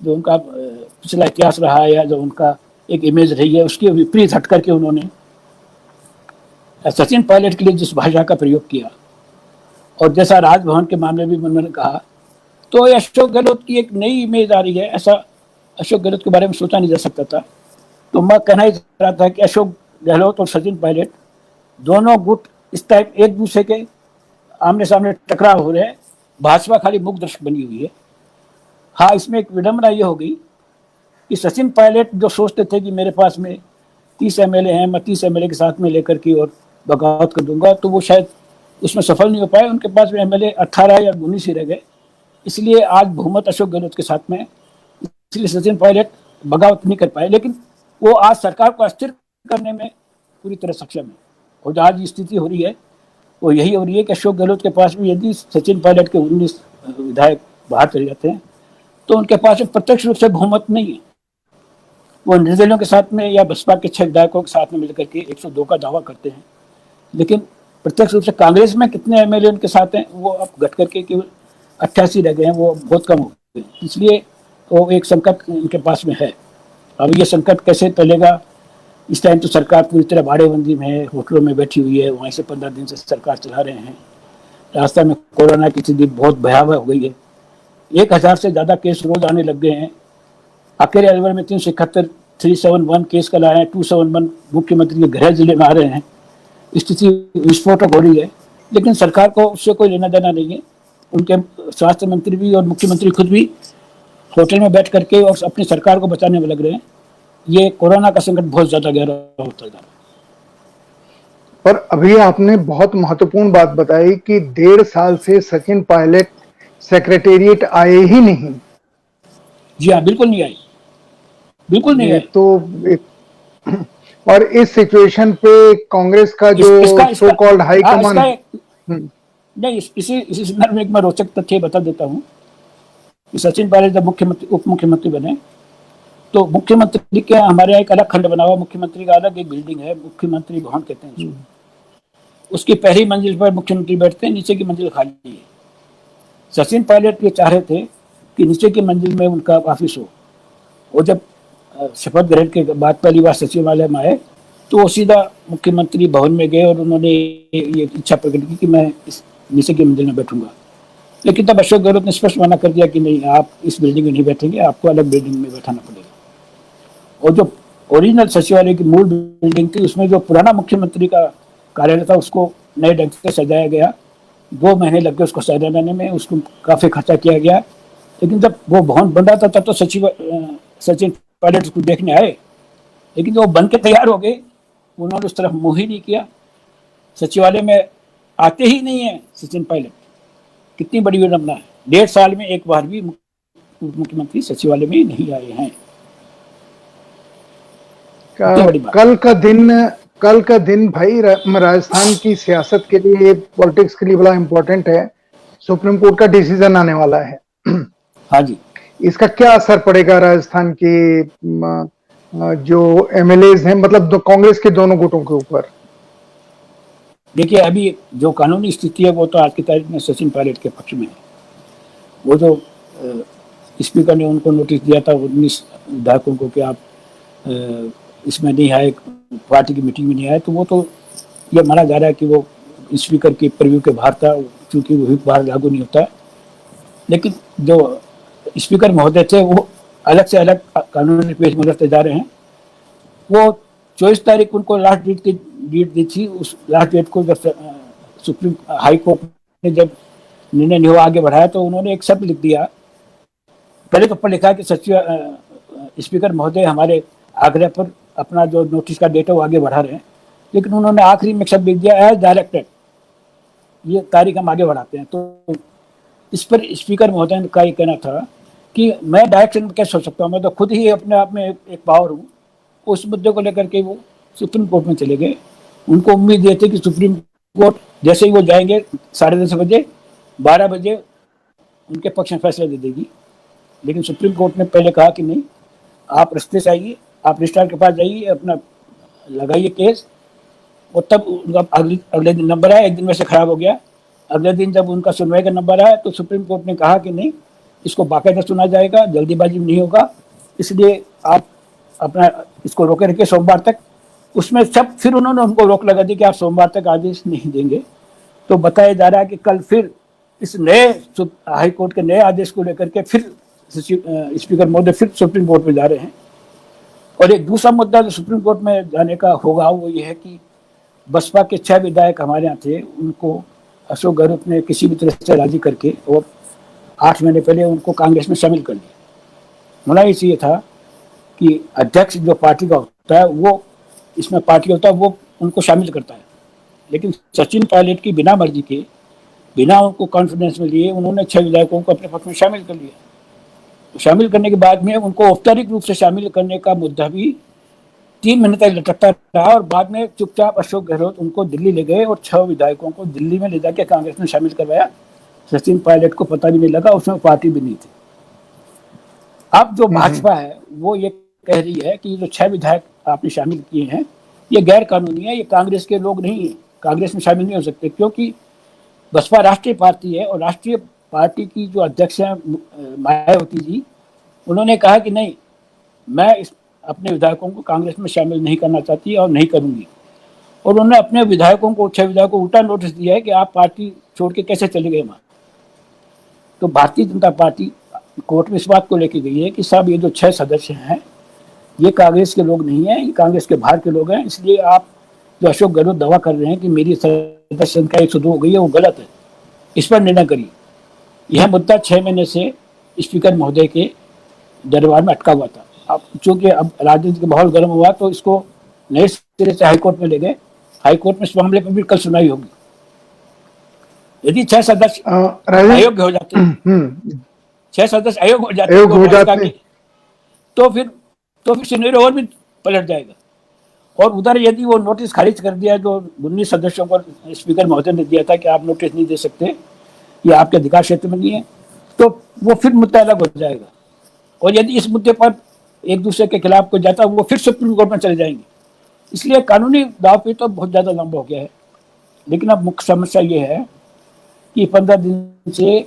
जो उनका पिछला इतिहास रहा है या जो उनका एक इमेज रही है उसके विपरीत हट करके उन्होंने सचिन पायलट के लिए जिस भाषा का प्रयोग किया और जैसा राजभवन के मामले में उन्होंने कहा, तो अशोक गहलोत की एक नई इमेज आ रही है। ऐसा अशोक गहलोत के बारे में सोचा नहीं जा सकता था। तो मैं कहना ही चाह रहा था कि अशोक गहलोत और सचिन पायलट दोनों गुट इस टाइप एक दूसरे के आमने सामने टकराव हो रहे हैं। भाजपा खाली मूक दर्शक बनी हुई है। हाँ, इसमें एक विडंबना ये हो गई कि सचिन पायलट जो सोचते थे कि मेरे पास में 30 एमएलए हैं, मैं 30 एमएलए के साथ में लेकर के और बगावत कर दूंगा, तो वो शायद उसमें सफल नहीं हो पाए। उनके पास में एमएलए 18 या 19 ही रह गए। इसलिए आज बहुमत अशोक गहलोत के साथ में, इसलिए सचिन पायलट बगावत नहीं कर पाए। लेकिन वो आज सरकार को अस्थिर करने में पूरी तरह सक्षम है। और जो आज स्थिति हो रही है वो यही हो रही है कि अशोक गहलोत के पास में यदि सचिन पायलट के 19 विधायक बाहर चले जाते हैं तो उनके पास में प्रत्यक्ष रूप से बहुमत नहीं है। वो निर्दलियों के साथ में या बसपा के 6 विधायकों के साथ में मिलकर के 102 का दावा करते हैं, लेकिन प्रत्यक्ष रूप से कांग्रेस में कितने एमएलए उनके साथ हैं वो अब घट करके केवल 88 रह गए हैं, वो बहुत कम हो गए। इसलिए वो एक संकट उनके पास में है। अब ये संकट कैसे टलेगा? इस टाइम तो सरकार पूरी तरह भाड़ेबंदी में है, होटलों में बैठी हुई है, वहीं से 15 दिन से सरकार चला रहे हैं। राजस्थान में कोरोना की स्थिति बहुत भयावह हो गई है। 1000 से ज़्यादा केस रोज आने लग गए हैं। अकेले अलवर में 371 केस कल आए हैं। 271 मुख्यमंत्री के गृह जिले में आ रहे हैं। स्थिति विस्फोटक हो रही है, लेकिन सरकार को उससे कोई लेना देना नहीं है। उनके स्वास्थ्य मंत्री भी और मुख्यमंत्री खुद भी होटल में बैठ करके और अपनी सरकार को बचाने में लग रहे हैं। ये कोरोना का संकट बहुत ज्यादा गहरा होता जा रहा है। पर अभी आपने बहुत महत्वपूर्ण बात बताई कि 1.5 साल से सचिन पायलट सेक्रेटेरिएट आए ही नहीं। जी हाँ, बिल्कुल नहीं आए, बिल्कुल नहीं आए। तो और इस सिचुएशन पे कांग्रेस का जो सो कॉल्ड हाई कमान, नहीं, इसी संदर्भ में एक मैं रोचक तथ्य बता देता हूँ कि सचिन पायलट जब मुख्यमंत्री उप मुख्यमंत्री बने तो मुख्यमंत्री के हमारे यहाँ एक अलग खंड बना हुआ, मुख्यमंत्री का अलग एक बिल्डिंग है, मुख्यमंत्री भवन कहते हैं उसको। उसकी पहली मंजिल पर मुख्यमंत्री बैठते हैं, नीचे की मंजिल खाली है। सचिन पायलट ये चाह रहे थे कि नीचे की मंजिल में उनका ऑफिस हो। वो जब शपथ ग्रहण के बाद पहली बार सचिवालय में आए तो वो सीधा मुख्यमंत्री भवन में गए और उन्होंने ये इच्छा प्रकट की कि मैं इस नीचे की मंजिल में बैठूंगा। लेकिन तब अशोक गहलोत ने स्पष्ट मना कर दिया कि नहीं, आप इस बिल्डिंग में नहीं बैठेंगे, आपको अलग बिल्डिंग में बैठाना पड़ेगा। और जो ओरिजिनल सचिवालय की मूल बिल्डिंग थी उसमें जो पुराना मुख्यमंत्री का कार्यालय था उसको नए ढंग से सजाया गया। 2 महीने लग गए उसको सजाने में, उसको काफी खर्चा किया गया। लेकिन जब वो भवन बन रहा था तब तो सचिन पायलट उसको देखने आए, लेकिन वो बन के तैयार हो गए, उन्होंने उस तरफ मुँह ही नहीं किया। सचिवालय में आते ही नहीं है सचिन पायलट। कितनी बड़ी विडंबना है। 1.5 साल में एक बार भी मुख्यमंत्री सचिवालय में नहीं आए हैं। कल का दिन भाई राजस्थान की सियासत के लिए, पॉलिटिक्स के लिए बड़ा इम्पोर्टेंट है। सुप्रीम कोर्ट का डिसीजन आने वाला है। हाँ जी, इसका क्या असर पड़ेगा राजस्थान के जो एमएलएज हैं, मतलब कांग्रेस के दोनों गुटों के ऊपर? देखिए, अभी जो कानूनी स्थिति है वो तो आज की तारीख में सचिन पायलट के पक्ष में है। वो जो स्पीकर ने उनको नोटिस दिया था 19 विधायकों को कि आप इसमें नहीं आए, पार्टी की मीटिंग में नहीं आए, तो वो तो ये माना जा रहा है कि वो स्पीकर की प्रीव्यू के बाहर था, क्योंकि वो बाहर लागू नहीं होता। लेकिन जो स्पीकर महोदय थे वो अलग से अलग कानूनी पेश बदलते जा रहे हैं। वो 24 तारीख उनको लास्ट डेट दी थी। उस लास्ट डेट को जब सुप्रीम हाई कोर्ट ने जब निर्णय नहीं हुआ, आगे बढ़ाया, तो उन्होंने एक शब्द लिख दिया। पहले तो ऊपर लिखा कि स्पीकर महोदय हमारे आग्रह पर अपना जो नोटिस का डेट है वो आगे बढ़ा रहे हैं, लेकिन उन्होंने आखिरी में शब्द लिख दिया एज डायरेक्टेड, ये तारीख हम आगे बढ़ाते हैं। तो इस पर स्पीकर महोदय का ये कहना था कि मैं डायरेक्शन कैसे सोच सकता हूँ, मैं तो खुद ही अपने आप में एक पावर हूँ। उस मुद्दे को लेकर के वो सुप्रीम कोर्ट में चले गए। उनको उम्मीद ये थी कि सुप्रीम कोर्ट जैसे ही वो जाएंगे 10:30 बजे, 12 बजे उनके पक्ष में फैसला दे देगी। लेकिन सुप्रीम कोर्ट ने पहले कहा कि नहीं, आप रस्ते से आइए, आप रजिस्ट्रार के पास जाइए, अपना लगाइए केस। और तब उनका अगले दिन नंबर आया, एक दिन में से खराब हो गया। अगले दिन जब उनका सुनवाई का नंबर आया तो सुप्रीम कोर्ट ने कहा कि नहीं, इसको बाकायदा सुना जाएगा, जल्दीबाजी में नहीं होगा, इसलिए आप अपना इसको रोके रखिए सोमवार तक। उसमें सब फिर उन्होंने हमको रोक लगा दी कि आप सोमवार तक आदेश नहीं देंगे। तो बताया जा रहा है कि कल फिर इस नए हाई कोर्ट के नए आदेश को लेकर के फिर स्पीकर महोदय फिर सुप्रीम कोर्ट में जा रहे हैं। और एक दूसरा मुद्दा जो सुप्रीम कोर्ट में जाने का होगा वो ये है कि बसपा के 6 विधायक हमारे यहाँ थे, उनको अशोक गहलोत ने किसी भी तरह से राजी करके और 8 महीने पहले उनको कांग्रेस में शामिल कर लिया। होना ही चाहिए था कि अध्यक्ष जो पार्टी का होता है वो इसमें पार्टी होता है वो उनको शामिल करता है, लेकिन सचिन पायलट की बिना मर्जी के, बिना उनको कॉन्फिडेंस में लिए उन्होंने 6 विधायकों को अपने पक्ष में शामिल कर लिया। तो शामिल करने के बाद में उनको औपचारिक रूप से शामिल करने का मुद्दा भी 3 महीने तक लटकता रहा और बाद में चुपचाप अशोक गहलोत उनको दिल्ली ले गए और 6 विधायकों को दिल्ली में ले जाकर कांग्रेस में शामिल करवाया। सचिन पायलट को पता भी नहीं लगा, उसमें पार्टी भी नहीं थी। अब जो भाजपा है वो ये कह रही है कि जो 6 विधायक आपने शामिल किए हैं ये गैर कानूनी है, ये कांग्रेस के लोग नहीं है, कांग्रेस में शामिल नहीं हो सकते, क्योंकि बसपा राष्ट्रीय पार्टी है और राष्ट्रीय पार्टी की जो अध्यक्ष है मायावती जी, उन्होंने कहा कि नहीं, मैं अपने विधायकों को कांग्रेस में शामिल नहीं करना चाहती और नहीं करूंगी। और उन्होंने अपने विधायकों को 6 विधायकों को उल्टा नोटिस दिया है कि आप पार्टी छोड़ के कैसे चले गए वहां। तो भारतीय जनता पार्टी कोर्ट में इस बात को लेके गई है कि साहब ये जो 6 सदस्य हैं ये कांग्रेस के लोग नहीं है, ये कांग्रेस के बाहर के लोग हैं, इसलिए आप जो अशोक गहलोत दावा कर रहे हैं कि मेरी सदस्य संख्या 102 हो गई है वो गलत है, इस पर निर्णय करिए। यह मुद्दा 6 महीने से स्पीकर महोदय के दरबार में अटका हुआ था। अब चूंकि अब राजनीति का माहौल गर्म हुआ तो इसको नए सिरे से हाईकोर्ट में ले गए। हाईकोर्ट में इस मामले पर भी कल सुनवाई होगी। यदि 6 सदस्य अयोग्य हो जाते हैं, 6 सदस्य अयोग्य हो जाते हैं तो फिर सिनेरियो और भी पलट जाएगा। और उधर यदि वो नोटिस खारिज कर दिया जो 19 सदस्यों को स्पीकर महोदय ने दिया था कि आप नोटिस नहीं दे सकते, ये आपके अधिकार क्षेत्र में नहीं है, तो वो फिर मुद्दा अलग हो जाएगा। और यदि इस मुद्दे पर एक दूसरे के खिलाफ कोई जाता वो फिर सुप्रीम कोर्ट में चले जाएंगे। इसलिए कानूनी दाव पे तो बहुत ज़्यादा लंबा हो गया है। लेकिन अब मुख्य समस्या ये है कि 15 दिन से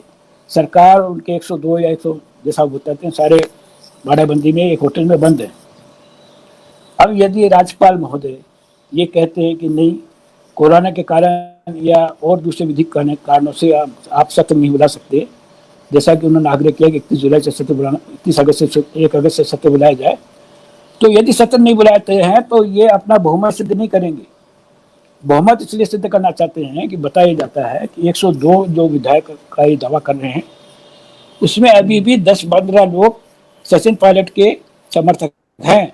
सरकार उनके 102 या 100 जैसा बताते हैं सारे बाड़ाबंदी में एक होटल में बंद है। अब यदि राज्यपाल महोदय ये कहते हैं कि नहीं, कोरोना के कारण या और दूसरे विधिक कारणों से आप सत्र नहीं बुला सकते, जैसा कि उन्होंने आग्रह किया कि 31 जुलाई से सत्र बुलाना, 31 अगस्त से 1 अगस्त से सत्र बुलाया जाए, तो यदि सत्र नहीं बुलाते हैं तो ये अपना बहुमत सिद्ध नहीं करेंगे। बहुमत इसलिए सिद्ध करना चाहते हैं कि बताया जाता है कि 102 जो विधायक का ये दावा कर रहे हैं उसमें अभी भी 10-15 लोग सचिन पायलट के समर्थक हैं।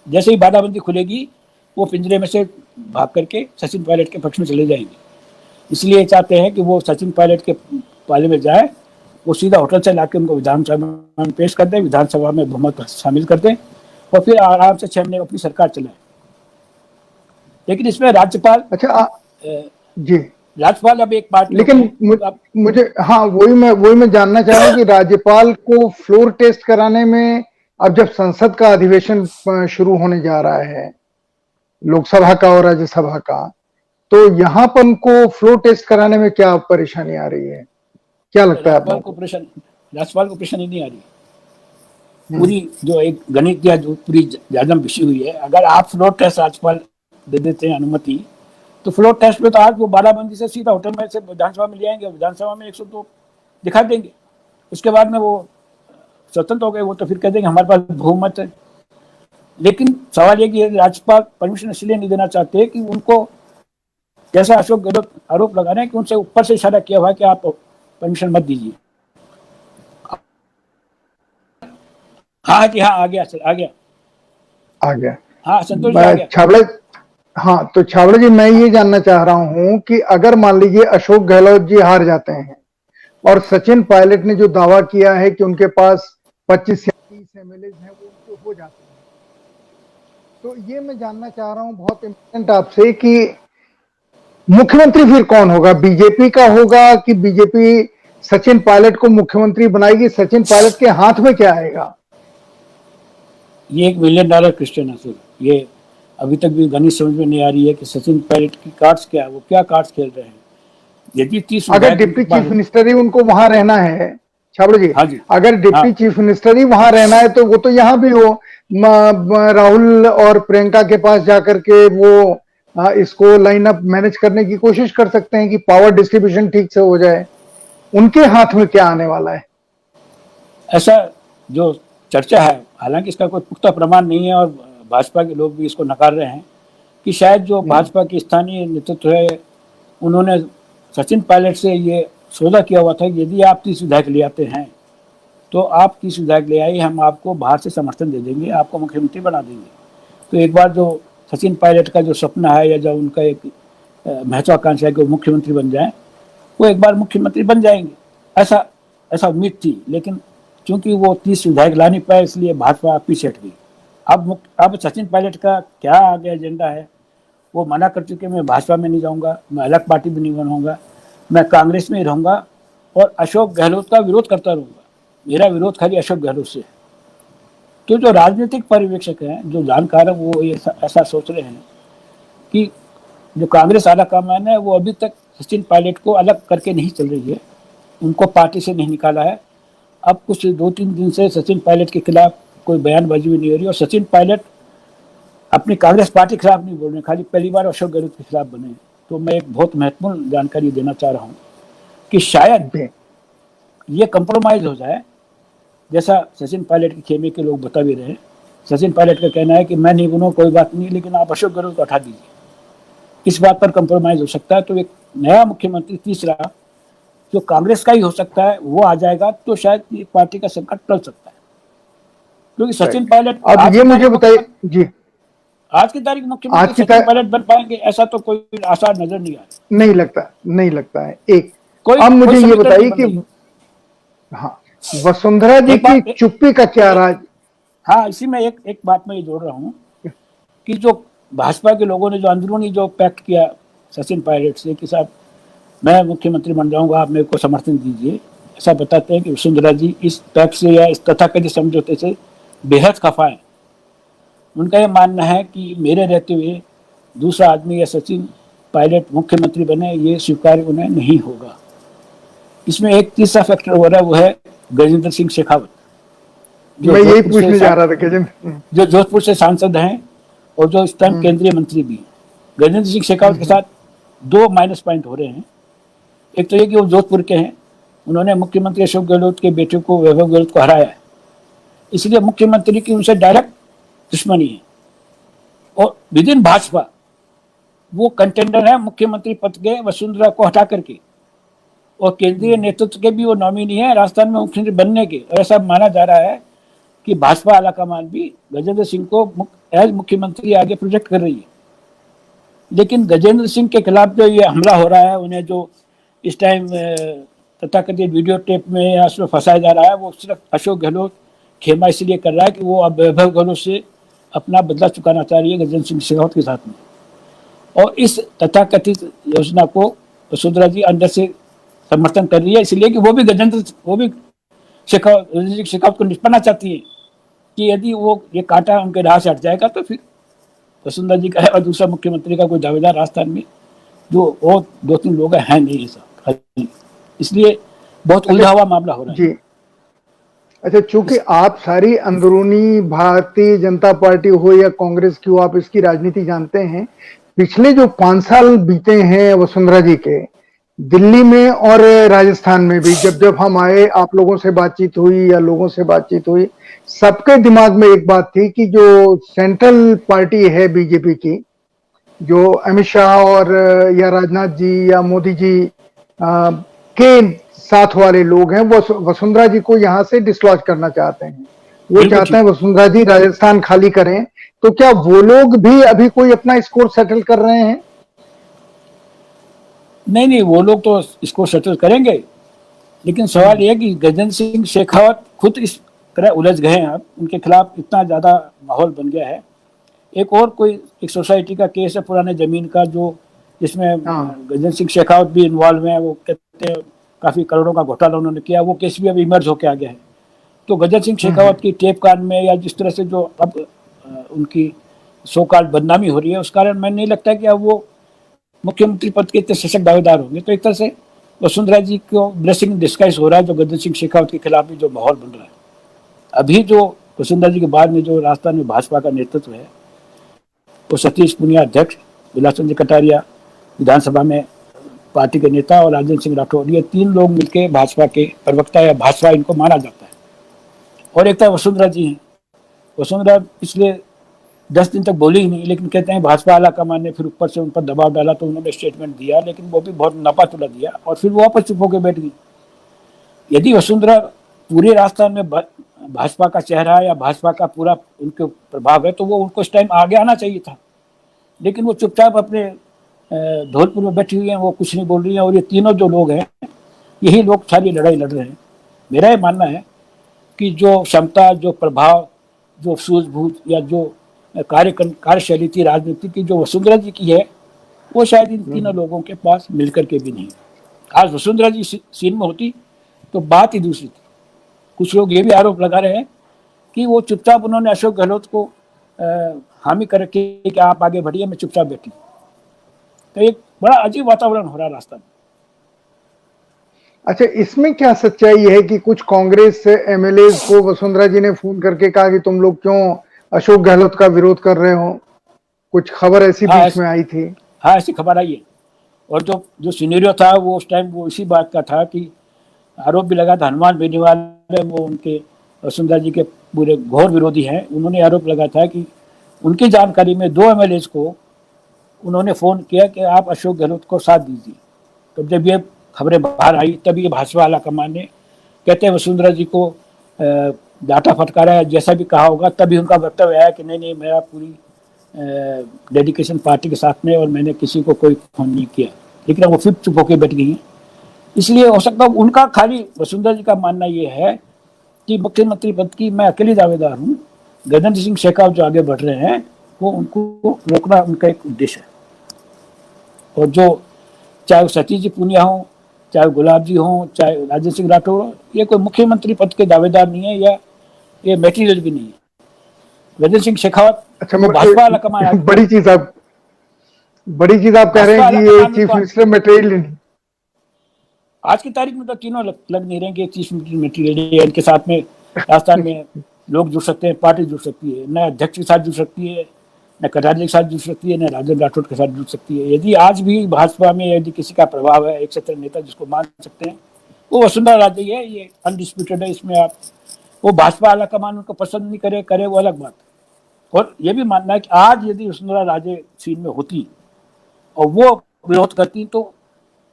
जैसे ही बाड़ाबंदी खुलेगी वो पिंजरे में से भाग करके सचिन पायलट के पक्ष में चले जाएंगे। इसलिए चाहते हैं कि वो सचिन पायलट के पाले में जाए, वो सीधा होटल से लाके उनको विधानसभा में पेश कर दें, विधानसभा में बहुमत शामिल कर दें और फिर आराम से 6 महीने अपनी सरकार चलाए। लेकिन इसमें राज्यपाल जी राज्यपाल अब एक पार्टी, लेकिन मुझे वही मैं जानना चाह रहा हूँ कि राज्यपाल को फ्लोर टेस्ट कराने में, अब जब संसद का अधिवेशन शुरू होने जा रहा है, लोकसभा का और राज्यसभा का, तो यहाँ पर उनको फ्लोर टेस्ट कराने में क्या परेशानी आ रही है? क्या लगता है आपको? राज्यपाल को परेशानी नहीं आ रही। पूरी जो एक गणित या जो पूरी जाजम बिछी हुई है, अगर आप फ्लोर टेस्ट राज्यपाल दे देते हैं अनुमति, तो फ्लोर टेस्ट में तो आज वो बाड़ाबंदी से सीधा होटल में से विधानसभा में ले आएंगे, विधानसभा में 102 दिखा देंगे, उसके बाद में वो स्वतंत्र हो गए, वो तो फिर कह देंगे हमारे पास बहुमत है। लेकिन सवाल ये कि राज्यपाल परमिशन इसलिए नहीं देना चाहते कि उनको, जैसा अशोक गहलोत आरोप लगा रहे हैं कि उनसे ऊपर से इशारा किया हुआ कि आप परमिशन मत दीजिए। हाँ जी, हाँ आ गया। हाँ संतोष जी आ गया। तो छाबड़ा जी, मैं ये जानना चाह रहा हूं कि अगर मान लीजिए अशोक गहलोत जी हार जाते हैं और सचिन पायलट ने जो दावा किया है कि उनके पास 25 या 30 एमएलए हैं वो उनको हो जाते हैं, तो ये मैं जानना चाह रहा हूं बहुत इम्पोर्टेंट आपसे कि मुख्यमंत्री फिर कौन होगा? बीजेपी का होगा कि बीजेपी सचिन पायलट को मुख्यमंत्री बनाएगी? सचिन पायलट के हाथ में क्या आएगा? ये $1 मिलियन क्वेश्चन है सर। ये अभी तक भी गणित समझ में नहीं आ रही है कि सचिन पायलट की कार्ड्स क्या है, वो क्या कार्ड्स खेल रहे हैं। यदि 30 अगर डिप्टी चीफ मिनिस्टर ही उनको वहां रहना है छाबड़े जी, हाँ जी। अगर डिप्टी हाँ चीफ मिनिस्टर ही वहां रहना है तो वो तो यहाँ भी हो, राहुल और प्रियंका के पास जाकर के वो इसको लाइन अप मैनेज करने की कोशिश कर सकते हैं कि पावर डिस्ट्रीब्यूशन ठीक से हो जाए। उनके हाथ में क्या आने वाला है? ऐसा जो चर्चा है, हालांकि इसका कोई पुख्ता प्रमाण नहीं है और भाजपा के लोग भी इसको नकार रहे हैं कि शायद जो भाजपा की स्थानीय नेतृत्व है उन्होंने सचिन पायलट से ये सौदा किया हुआ था कि यदि आप 30 विधायक ले आते हैं तो आप 30 विधायक ले आइए, हम आपको बाहर से समर्थन दे देंगे, आपको मुख्यमंत्री बना देंगे। तो एक बार जो सचिन पायलट का जो सपना है या जो उनका एक महत्वाकांक्षा है कि वो मुख्यमंत्री बन जाए, वो एक बार मुख्यमंत्री बन जाएंगे, ऐसा ऐसा उम्मीद थी। लेकिन चूंकि वो 30 विधायक ला नहीं पाए इसलिए भाजपा पीछे हट गई। अब सचिन पायलट का क्या आगे एजेंडा है वो मना कर चुके, मैं भाजपा में नहीं जाऊंगा, मैं अलग पार्टी भी नहीं बनाऊंगा, मैं कांग्रेस में ही रहूंगा और अशोक गहलोत का विरोध करता रहूंगा, मेरा विरोध खाली अशोक गहलोत से है। तो जो राजनीतिक पर्यवेक्षक हैं, जो जानकार हैं, वो ऐसा सोच रहे हैं कि जो कांग्रेस आला कमान है वो अभी तक सचिन पायलट को अलग करके नहीं चल रही है, उनको पार्टी से नहीं निकाला है। अब कुछ 2-3 दिन से सचिन पायलट के खिलाफ कोई बयानबाजी भी नहीं हो रही और सचिन पायलट अपनी कांग्रेस पार्टी के खिलाफ नहीं बोल रहे, खाली पहली बार अशोक गहलोत के खिलाफ बने। तो मैं एक बहुत महत्वपूर्ण जानकारी देना चाह रहा हूँ कि शायद ये कंप्रोमाइज हो जाए, जैसा सचिन पायलट के खेमे के लोग बता भी रहे हैं। सचिन पायलट का कहना है कि मैं नहीं बनूँ कोई बात नहीं, लेकिन आप अशोक गहलोत को हटा दीजिए, इस बात पर कंप्रोमाइज हो सकता है। तो एक नया मुख्यमंत्री तीसरा जो कांग्रेस का ही हो सकता है वो आ जाएगा, तो शायद ये पार्टी का संकट टल सकता है। क्योंकि सचिन पायलट अब ये मुझे बताइए जी, आज की तारीख मुख्यमंत्री सचिन पायलट बन पाएंगे ऐसा तो कोई आसार नजर नहीं आ रहा। नहीं लगता है। एक अब मुझे ये बताइए कि हाँ, वसुंधरा जी की चुप्पी का क्या राज? हाँ, इसी में एक बात मैं ये जोड़ रहा हूँ कि जो भाजपा के लोगों ने जो अंदरूनी जो पैक्ट किया सचिन पायलट से कि साहब मैं मुख्यमंत्री बन जाऊंगा, आप मेरे को समर्थन दीजिए, ऐसा बताते हैं कि वसुंधरा जी इस पैक्ट से या इस तथाकथित समझौते से बेहद खफा है। उनका यह मानना है कि मेरे रहते हुए दूसरा आदमी या सचिन पायलट मुख्यमंत्री बने, ये स्वीकार्य उन्हें नहीं होगा। इसमें एक तीसरा फैक्टर हो रहा है, वो है गजेंद्र सिंह शेखावत, मैं यही पूछने जा रहा था, जो जोधपुर से सांसद हैं और जो इस टाइम केंद्रीय मंत्री भी। गजेंद्र सिंह शेखावत के साथ 2 माइनस पॉइंट हो रहे हैं। एक तो ये कि वो जोधपुर के हैं, उन्होंने मुख्यमंत्री अशोक गहलोत के बेटे को वैभव गहलोत को हराया है, इसलिए मुख्यमंत्री की उनसे डायरेक्ट दुश्मनी है। और विद इन भाजपा वो कंटेंडर है मुख्यमंत्री पद के वसुंधरा को हटा करके, और केंद्रीय नेतृत्व के भी वो नॉमिनी है राजस्थान में मुख्यमंत्री बनने के। और ऐसा माना जा रहा है कि भाजपा आलाकमान भी गजेंद्र सिंह को एज मुख्यमंत्री आगे प्रोजेक्ट कर रही है। लेकिन गजेंद्र सिंह के खिलाफ जो ये हमला हो रहा है, उन्हें जो इस टाइम तथाकथित वीडियो टेप में या उसमें फंसाया जा रहा है, वो सिर्फ अशोक गहलोत खेमा इसलिए कर रहा है कि वो अब वैभव गहलोत से अपना बदला चुकाना चाह रही है गजेंद्र सिंह शेखावत के साथ में। और इस तथाकथित योजना को वसुंधरा जी अंदर से समर्थन कर रही है, इसलिए कि वो भी शेखावत को निपटना चाहती है कि यदि वो ये कांटा उनके राह से हट जाएगा तो फिर वसुंधरा जी का है और दूसरा मुख्यमंत्री का कोई दावेदार राजस्थान में जो और 2-3 लोग हैं नहीं ऐसा, इसलिए बहुत उलझा हुआ मामला हो रहा है जी। अच्छा, चूंकि आप सारी अंदरूनी भारतीय जनता पार्टी हो या कांग्रेस की हो, आप इसकी राजनीति जानते हैं। पिछले जो 5 साल बीते हैं वसुंधरा जी के, दिल्ली में और राजस्थान में भी जब जब हम आए, आप लोगों से बातचीत हुई या लोगों से बातचीत हुई, सबके दिमाग में एक बात थी कि जो सेंट्रल पार्टी है बीजेपी की, जो अमित शाह और या राजनाथ जी या मोदी जी के साथ वाले लोग हैं, वो वसुंधरा जी को यहां से डिसलॉज करना चाहते हैं। वो चाहते हैं वसुंधरा जी राजस्थान खाली करें। तो क्या वो लोग भी अभी कोई अपना स्कोर सेटल कर रहे हैं? नहीं, वो लोग तो इसको सेटल करेंगे, लेकिन सवाल यह कि गजेंद्र सिंह शेखावत खुद इस तरह उलझ गए हैं, अब उनके खिलाफ इतना ज्यादा माहौल बन गया है। एक और कोई एक सोसाइटी का केस है पुराने जमीन का, जो जिसमें गजेंद्र सिंह शेखावत भी इन्वॉल्व है, वो कहते हैं काफी करोड़ों का घोटाला उन्होंने किया, वो केस भी अभी इमर्ज होकर आ गया है। तो गजेंद्र सिंह शेखावत की टेप कांड में या जिस तरह से जो अब उनकी सो कॉल्ड बदनामी हो रही है, उस कारण मैं नहीं लगता कि अब वो मुख्यमंत्री पद के इतने सशक्त दावेदार होंगे। तो एक तरह से वसुंधरा जी को ब्लेसिंग डिस्गाइज हो रहा है, जो गजेंद्र सिंह शेखावत के खिलाफ भी जो माहौल बन रहा है। अभी जो वसुंधरा जी के बाद में जो राजस्थान में भाजपा का नेतृत्व है, वो सतीश पूनिया अध्यक्ष, विलास चंद्र कटारिया विधानसभा में पार्टी के नेता और राजेंद्र सिंह राठौड़, ये 3 लोग मिलकर भाजपा के प्रवक्ता या भाजपा इनको माना जाता है। और एक तो वसुंधरा जी हैं। वसुंधरा पिछले 10 दिन तक बोली ही नहीं, लेकिन कहते हैं भाजपा आला कमान ने फिर ऊपर से उन पर दबाव डाला तो उन्होंने स्टेटमेंट दिया, लेकिन वो भी बहुत नापातुला दिया और फिर वो वापस चुप होकर बैठ गई। यदि वसुंधरा पूरे राजस्थान में भाजपा का चेहरा है या भाजपा का पूरा उनके प्रभाव है, तो वो उनको इस टाइम आगे आना चाहिए था, लेकिन वो चुपचाप अपने धौलपुर में बैठी हुई हैं, वो कुछ नहीं बोल रही हैं। और ये तीनों जो लोग हैं, यही लोग सारी लड़ाई लड़ रहे हैं। मेरा ये मानना है कि जो क्षमता, जो प्रभाव, जो सूझबूझ या जो कार्यशैली थी राजनीति की जो वसुंधरा जी की है, वो शायद इन तीनों लोगों के पास मिलकर के भी नहीं। आज वसुंधरा जी सीन में होती तो बात ही दूसरी थी। कुछ लोग ये भी आरोप लगा रहे हैं कि वो चुपचाप उन्होंने अशोक गहलोत को हामी कर रखी कि आप आगे बढ़िए, मैं चुपचाप बैठी। तो एक बड़ा अजीब वातावरण हो रहा है राजस्थान में। अच्छा, इसमें क्या सच्चाई है कि कुछ कांग्रेस एमएलए को वसुंधरा जी ने फोन करके कहा कि तुम लोग क्यों अशोक गहलोत का विरोध कर रहे हो? कुछ खबर ऐसी बीच में आई थी। हाँ, ऐसी खबर आई है। और जो सिनेरियो था वो उस टाइम वो इसी बात का था कि आरोप भी लगा था, हनुमान बेनीवाल वो उनके वसुंधरा जी के पूरे घोर विरोधी हैं। उन्होंने आरोप लगा था कि उनकी जानकारी में 2 एमएलए को उन्होंने फोन किया कि आप अशोक गहलोत को साथ दीजिए। तो जब ये खबरें बाहर आई तब ये भाजपा आला कमान ने कहते हैं वसुंधरा जी को डाटा फटकारा है, जैसा भी कहा होगा, तभी उनका वक्तव्य आया कि नहीं मेरा पूरी डेडिकेशन पार्टी के साथ में और मैंने किसी को कोई फोन नहीं किया। लेकिन वो फिर चुप होकर बैठ गई हैं। इसलिए हो सकता है उनका खाली वसुंधरा जी का मानना ये है कि मुख्यमंत्री पद की मैं अकेली दावेदार हूँ, गजेंद्र सिंह शेखावत जो आगे बढ़ रहे हैं वो उनको रोकना उनका एक उद्देश्य है। और जो चाहे सतीश जी पूनिया हो, चाहे गुलाब जी हो, चाहे राजेंद्र सिंह राठौड़ हो, ये कोई मुख्यमंत्री पद के दावेदार नहीं है या ये मटेरियल भी नहीं है। गजेंद्र सिंह शेखावत भाजपा वाला कमाया। बड़ी चीज आप कह रहे हैं कि ये चीफ मिनिस्टर मटेरियल नहीं। आज की तारीख में तो तीनों लग नहीं रहे कि चीफ मिनिस्टर मटेरियल है। इनके साथ में राजस्थान में लोग जुड़ सकते हैं, पार्टी जुड़ सकती है, न अध्यक्ष के साथ जुड़ सकती है, न कटारिया के साथ जुड़ सकती है, न राजेंद्र राठौड़ के साथ जुड़ सकती है। यदि आज भी भाजपा में यदि किसी का प्रभाव है, एक क्षेत्र नेता जिसको मान सकते हैं, वो वसुंधरा राजे है। ये अनडिस्प्यूटेड है। इसमें आप वो भाजपा आला कमान उनको पसंद नहीं करे वो अलग बात। और ये भी मानना है कि आज यदि वसुंधरा राजे सीन में होती और वो विरोध करती तो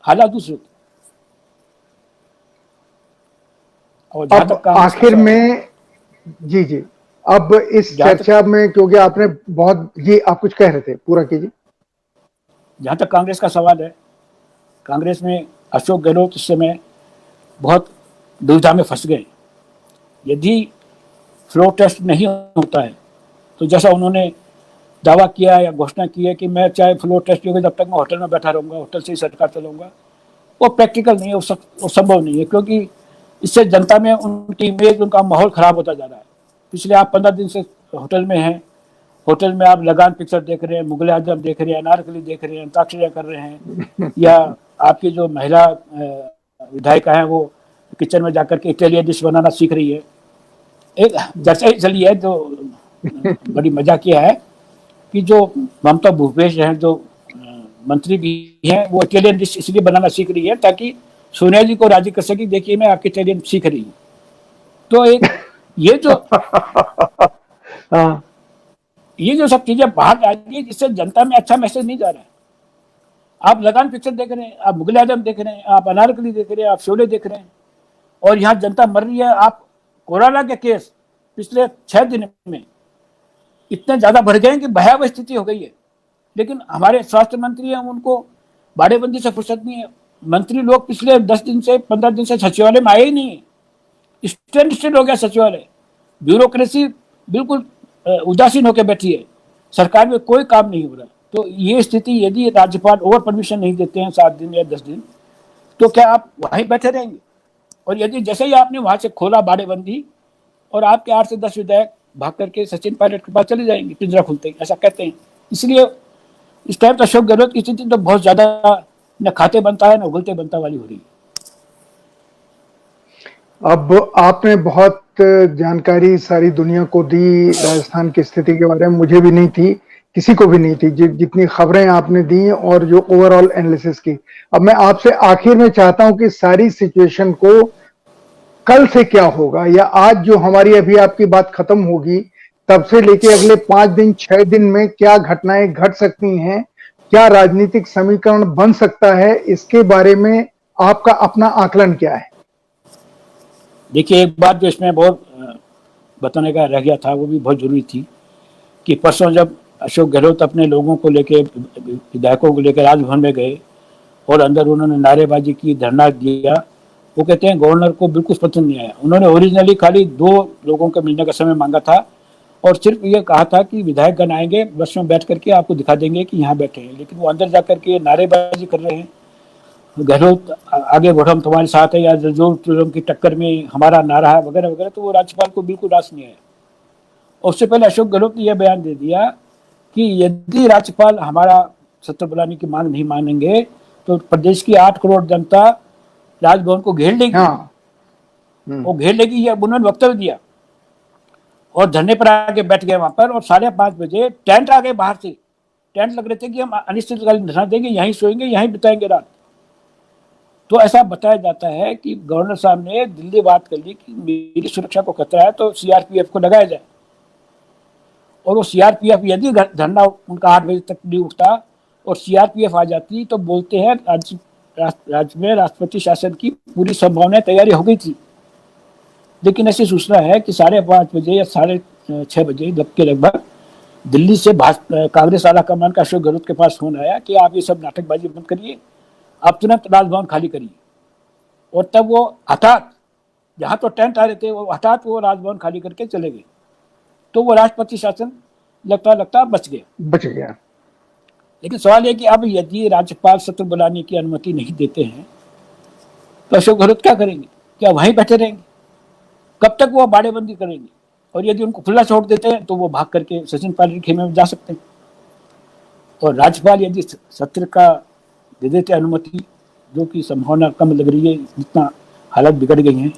हालात दूसरे होते। और अब आखिर में जी अब इस चर्चा में, क्योंकि आपने बहुत ये आप कुछ कह रहे थे, पूरा कीजिए। जहां तक कांग्रेस का सवाल है, कांग्रेस में अशोक गहलोत इस समय बहुत दुविधा में फंस गए। यदि फ्लोर टेस्ट नहीं होता है तो जैसा उन्होंने दावा किया या घोषणा की है कि मैं चाहे फ्लोर टेस्ट होगा जब तक मैं होटल में बैठा रहूंगा, होटल से ही सरकार चलाऊंगा, वो प्रैक्टिकल नहीं है, वो संभव नहीं है। क्योंकि इससे जनता में उनकी इमेज, उनका माहौल खराब होता जा रहा है। पिछले आप 15 दिन से होटल में हैं, होटल में आप लगान पिक्चर देख रहे हैं, मुगल आजम देख रहे हैं, अनारकली देख रहे हैं, अंताक्षरियां कर रहे हैं, या आपकी जो महिला विधायिका है वो किचन में जाकर के इटालियन डिश बनाना सीख रही है। एक चर्चा ही चली है जो बड़ी मजाक किया है कि जो ममता भूपेश हैं, जो मंत्री भी हैं, वो इटालियन डिश इसलिए बनाना सीख रही है ताकि सोनिया जी को राजी कर सके, देखिए मैं आपकी इटालियन सीख रही हूँ। तो एक ये जो सब चीजें बाहर आ रही है, जिससे जनता में अच्छा मैसेज नहीं जा रहा है। आप लगान पिक्चर देख रहे हैं, आप मुगल आजम देख रहे हैं, आप अनारकली देख रहे हैं, आप शोले देख रहे हैं, और यहाँ जनता मर रही है। आप कोरोना के केस पिछले 6 दिन में इतने ज्यादा बढ़ गए कि भयावह स्थिति हो गई है। लेकिन हमारे स्वास्थ्य मंत्री हैं, उनको बाड़ेबंदी से फुर्सत नहीं है। मंत्री लोग पिछले 10 दिन से 15 दिन से सचिवालय में आए ही नहीं है। स्टैंड हो गया सचिवालय। ब्यूरोक्रेसी बिल्कुल उदासीन होकर बैठी है, सरकार में कोई काम नहीं हो रहा। तो ये स्थिति, यदि राज्यपाल और परमिशन नहीं देते हैं 7 दिन या 10 दिन, तो क्या आप वहीं बैठे रहेंगे? और यदि जैसे ही आपने वहां से खोला बाड़ेबंदी, और आपके 8 से 10 विधायक भाग करके सचिन पायलट के पास चले जाएंगे पिंजरा खुलते, ऐसा कहते हैं। इसलिए इस टाइम अशोक गहलोत की स्थिति तो बहुत ज्यादा न खाते बनता है न उगलते बनता वाली हो रही है। अब आपने बहुत जानकारी सारी दुनिया को दी राजस्थान की स्थिति के बारे में, मुझे भी नहीं थी, किसी को भी नहीं थी, जितनी खबरें आपने दी और जो ओवरऑल एनालिसिस की। अब मैं आपसे आखिर में चाहता हूं कि सारी सिचुएशन को कल से क्या होगा, या आज जो हमारी अभी आपकी बात खत्म होगी तब से लेके अगले 5 दिन 6 दिन में क्या घटनाएं घट सकती हैं, क्या राजनीतिक समीकरण बन सकता है, इसके बारे में आपका अपना आकलन क्या है? देखिए, एक बात जो इसमें बहुत बताने का रह गया था, वो भी बहुत जरूरी थी, कि परसों जब अशोक गहलोत अपने लोगों को लेके, विधायकों को लेकर राजभवन में गए और अंदर उन्होंने नारेबाजी की, धरना दिया, वो कहते हैं गवर्नर को बिल्कुल पसंद नहीं आया। उन्होंने ओरिजिनली खाली 2 लोगों के मिलने का समय मांगा था और सिर्फ ये कहा था कि विधायकगण आएंगे, बस में बैठ करके आपको दिखा देंगे कि यहाँ बैठे हैं, लेकिन वो अंदर जाकर के नारेबाजी कर रहे हैं, गहलोत आगे बढ़ो हम तुम्हारे साथ है, या जोर की टक्कर में हमारा नारा है, वगैरह वगैरह। तो वो राज्यपाल को बिल्कुल रास नहीं आया। और उससे पहले अशोक गहलोत ने यह बयान दे दिया कि यदि राज्यपाल हमारा सत्र बुलाने की मांग नहीं मानेंगे तो प्रदेश की 8 करोड़ जनता राजभवन को घेर लेगी। हाँ। वो घेर लेगी, यह उन्होंने वक्तव्य दिया और धरने पर आके बैठ गए वहां पर। और 5:30 बजे टेंट आ गए बाहर से, टेंट लग रहे थे कि हम अनिश्चितकालीन धरना देंगे, यहीं सोएंगे, यहीं बिताएंगे रात। तो ऐसा बताया जाता है कि गवर्नर साहब ने दिल्ली बात कर ली कि मेरी सुरक्षा को खतरा है तो सीआरपीएफ को लगाया जाए। और वो सीआरपीएफ, यदि धरना उनका 8 बजे तक नहीं उठता और सीआरपीएफ आ जाती तो बोलते हैं राज्य में राष्ट्रपति शासन की पूरी संभावना तैयारी हो गई थी। लेकिन ऐसी सूचना है कि 5:30 बजे या 6:30 बजे के लगभग दिल्ली से कांग्रेस आला कमान का अशोक गहलोत के पास फोन आया कि आप ये सब नाटकबाजी बंद करिए, आप तुरंत राजभवन खाली करिए। और तब वो हठात, जहां तो टेंट आ रहे थे, वो हठात वो राजभवन खाली करके चले गए। तो वो राष्ट्रपति शासन लगता बच गया। लेकिन सवाल यह कि अब यदि राज्यपाल सत्र बुलाने की अनुमति नहीं देते हैं तो अशोक गहलोत क्या करेंगे? क्या वहीं बैठे रहेंगे? कब तक वो बाड़ेबंदी करेंगे? और यदि उनको खुला छोड़ देते हैं तो वो भाग करके सचिन पायलट खेमे में जा सकते हैं। और राज्यपाल यदि सत्र का दे देते अनुमति, जो कि संभावना कम लग रही है, जितना हालत बिगड़ गई है,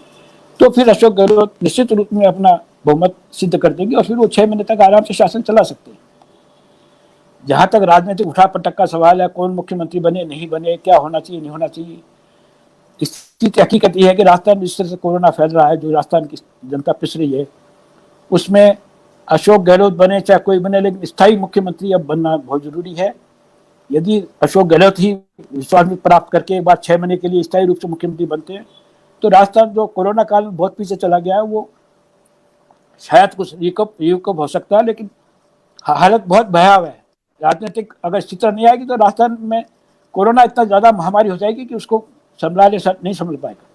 तो फिर अशोक गहलोत निश्चित रूप में अपना बहुमत सिद्ध कर देंगे और फिर वो 6 महीने तक आराम से शासन चला सकते हैं। जहां तक राजनीतिक उठापटक का सवाल है, कौन मुख्यमंत्री बने नहीं बने, क्या होना चाहिए नहीं होना चाहिए, इसकी हकीकत यह है कि राजस्थान में जिस तरह से कोरोना फैल रहा है, जो राजस्थान की जनता पिस रही है, उसमें अशोक गहलोत बने चाहे कोई बने, लेकिन स्थायी मुख्यमंत्री अब बनना बहुत जरूरी है। यदि अशोक गहलोत ही विश्वास प्राप्त करके एक बार 6 महीने के लिए स्थायी रूप से मुख्यमंत्री बनते हैं तो राजस्थान जो कोरोना काल में बहुत पीछे चला गया है वो शायद कुछ रिकव हो सकता है, लेकिन हालत बहुत भयावह है। राजनीतिक अगर स्थिति नहीं आएगी तो राजस्थान में कोरोना इतना ज्यादा महामारी हो जाएगी कि उसको नहीं संभल पाएगा।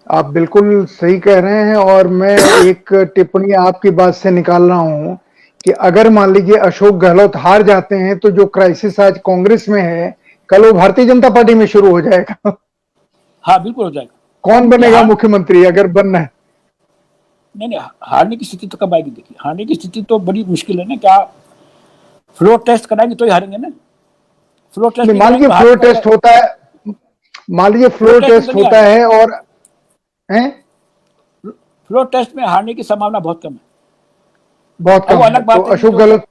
आप बिल्कुल सही कह रहे हैं। और मैं एक टिप्पणी आपकी बात से निकाल रहा हूं कि अगर मान लीजिए अशोक गहलोत हार जाते हैं तो जो क्राइसिस आज कांग्रेस में है, कल वो भारतीय जनता पार्टी में शुरू हो जाएगा। हाँ, बिल्कुल हो जाएगा। कौन बनेगा मुख्यमंत्री अगर बनना है? नहीं, हारने की स्थिति तो कब आएगी? देखिए, हारने की स्थिति तो बड़ी मुश्किल है ना। क्या फ्लोर टेस्ट कराएंगे तो ही हारेंगे ना? फ्लोर टेस्ट मान लीजिए फ्लोर टेस्ट होता है, मान लीजिए फ्लोर टेस्ट होता है और फ्लोर टेस्ट में हारने की संभावना बहुत कम है, बहुत कम। अलग बात है अशोक गहलोत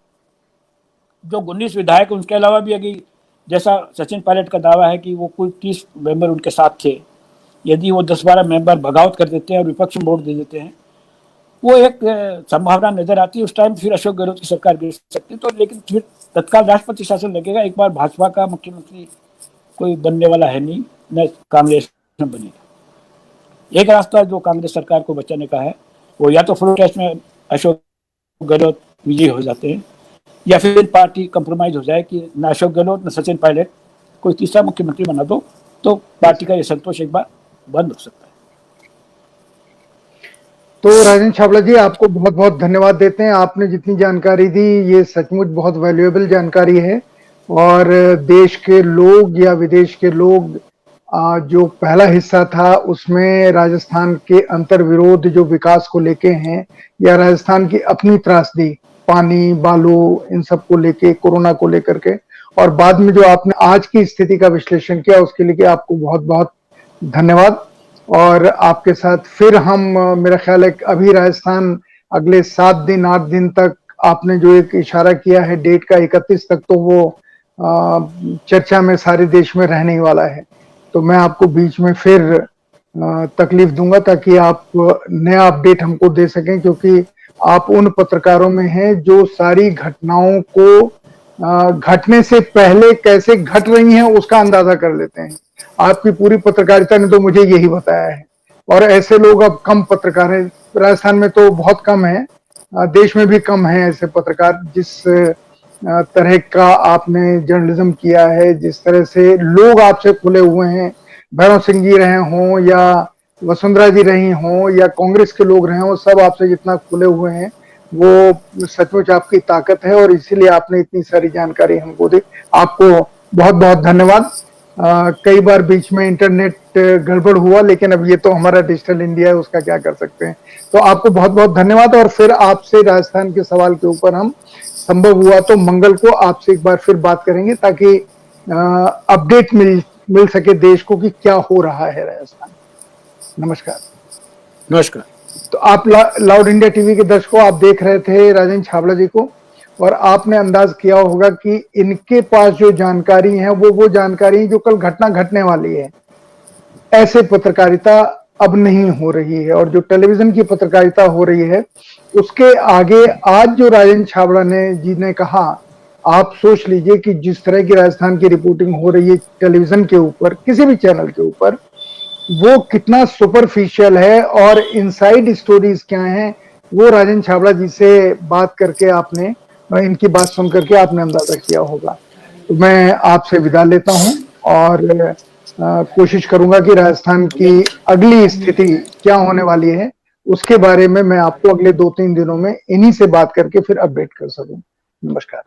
जो 19 विधायक, उनके अलावा भी अभी जैसा सचिन पायलट का दावा है कि वो कुल 30 मेंबर उनके साथ थे, यदि वो 10-12 मेंबर बगावत कर देते हैं और विपक्ष में वोट दे देते हैं, वो एक संभावना नजर आती है। उस टाइम फिर अशोक गहलोत की सरकार गिर सकती है। तो लेकिन फिर तत्काल राष्ट्रपति शासन लगेगा। एक बार भाजपा का मुख्यमंत्री कोई बनने वाला है नहीं, न कांग्रेस में बनेगा। एक रास्ता जो कांग्रेस सरकार को बचाने का है वो या तो फ्लोर टेस्ट में अशोक गहलोत विजयी हो जाते हैं, या फिर पार्टी कंप्रोमाइज हो जाए कि न अशोक गहलोत न सचिन पायलट, कोई तीसरा मुख्यमंत्री बना दो, तो पार्टी का ये संतोष एक बार बंद हो सकता है। तो राजेंद्र छाबड़ा जी, आपको बहुत बहुत धन्यवाद देते हैं। आपने जितनी जानकारी दी ये सचमुच बहुत वैल्यूएबल जानकारी है। और देश के लोग या विदेश के लोग, जो पहला हिस्सा था उसमें राजस्थान के अंतर्विरोध जो विकास को लेके हैं, या राजस्थान की अपनी त्रासदी, पानी, बालू, इन सब को लेके, कोरोना को लेकर के, और बाद में जो आपने आज की स्थिति का विश्लेषण किया उसके लिए आपको बहुत बहुत धन्यवाद। और आपके साथ फिर हम मेरा ख्याल है अभी राजस्थान अगले 7 दिन 8 दिन तक आपने जो एक इशारा किया है डेट का 31 तक, तो वो चर्चा में सारे देश में रहने ही वाला है। तो मैं आपको बीच में फिर तकलीफ दूंगा ताकि आप नया अपडेट हमको दे सकें, क्योंकि आप उन पत्रकारों में हैं जो सारी घटनाओं को घटने से पहले कैसे घट रही हैं उसका अंदाजा कर लेते हैं। आपकी पूरी पत्रकारिता ने तो मुझे यही बताया है, और ऐसे लोग अब कम पत्रकार हैं। राजस्थान में तो बहुत कम है, देश में भी कम है ऐसे पत्रकार। जिस तरह का आपने जर्नलिज्म किया है, जिस तरह से लोग आपसे खुले हुए हैं, भैरव सिंह जी रहे हों या वसुंधरा जी रही हों या कांग्रेस के लोग रहे हों, सब आपसे जितना खुले हुए हैं वो सचमुच आपकी ताकत है, और इसीलिए आपने इतनी सारी जानकारी हमको दी। आपको बहुत बहुत धन्यवाद। कई बार बीच में इंटरनेट गड़बड़ हुआ, लेकिन अब ये तो हमारा डिजिटल इंडिया है, उसका क्या कर सकते हैं। तो आपको बहुत बहुत धन्यवाद, और फिर आपसे राजस्थान के सवाल के ऊपर हम संभव हुआ तो मंगल को आपसे एक बार फिर बात करेंगे, ताकि अपडेट मिल सके देश को कि क्या हो रहा है राजस्थान। नमस्कार। नमस्कार। तो आप लाउड इंडिया टीवी के दर्शकों, आप देख रहे थे राजेंद्र छाबड़ा जी को, और आपने अंदाज किया होगा कि इनके पास जो जानकारी है वो जानकारी जो कल घटना घटने वाली है। ऐसे पत्रकारिता अब नहीं हो रही है, और जो टेलीविजन की पत्रकारिता हो रही है उसके आगे आज जो राजेंद्र छाबड़ा जी ने कहा, आप सोच लीजिए कि जिस तरह की राजस्थान की रिपोर्टिंग हो रही है टेलीविजन के ऊपर, किसी भी चैनल के ऊपर, वो कितना सुपरफिशियल है और इनसाइड स्टोरीज क्या हैं, वो राजेंद्र छाबड़ा जी से बात करके आपने, इनकी बात सुन करके आपने अंदाजा किया होगा। तो मैं आपसे विदा लेता हूं, और कोशिश करूंगा कि राजस्थान की अगली स्थिति क्या होने वाली है उसके बारे में मैं आपको अगले 2-3 दिनों में इन्हीं से बात करके फिर अपडेट कर सकूं। नमस्कार।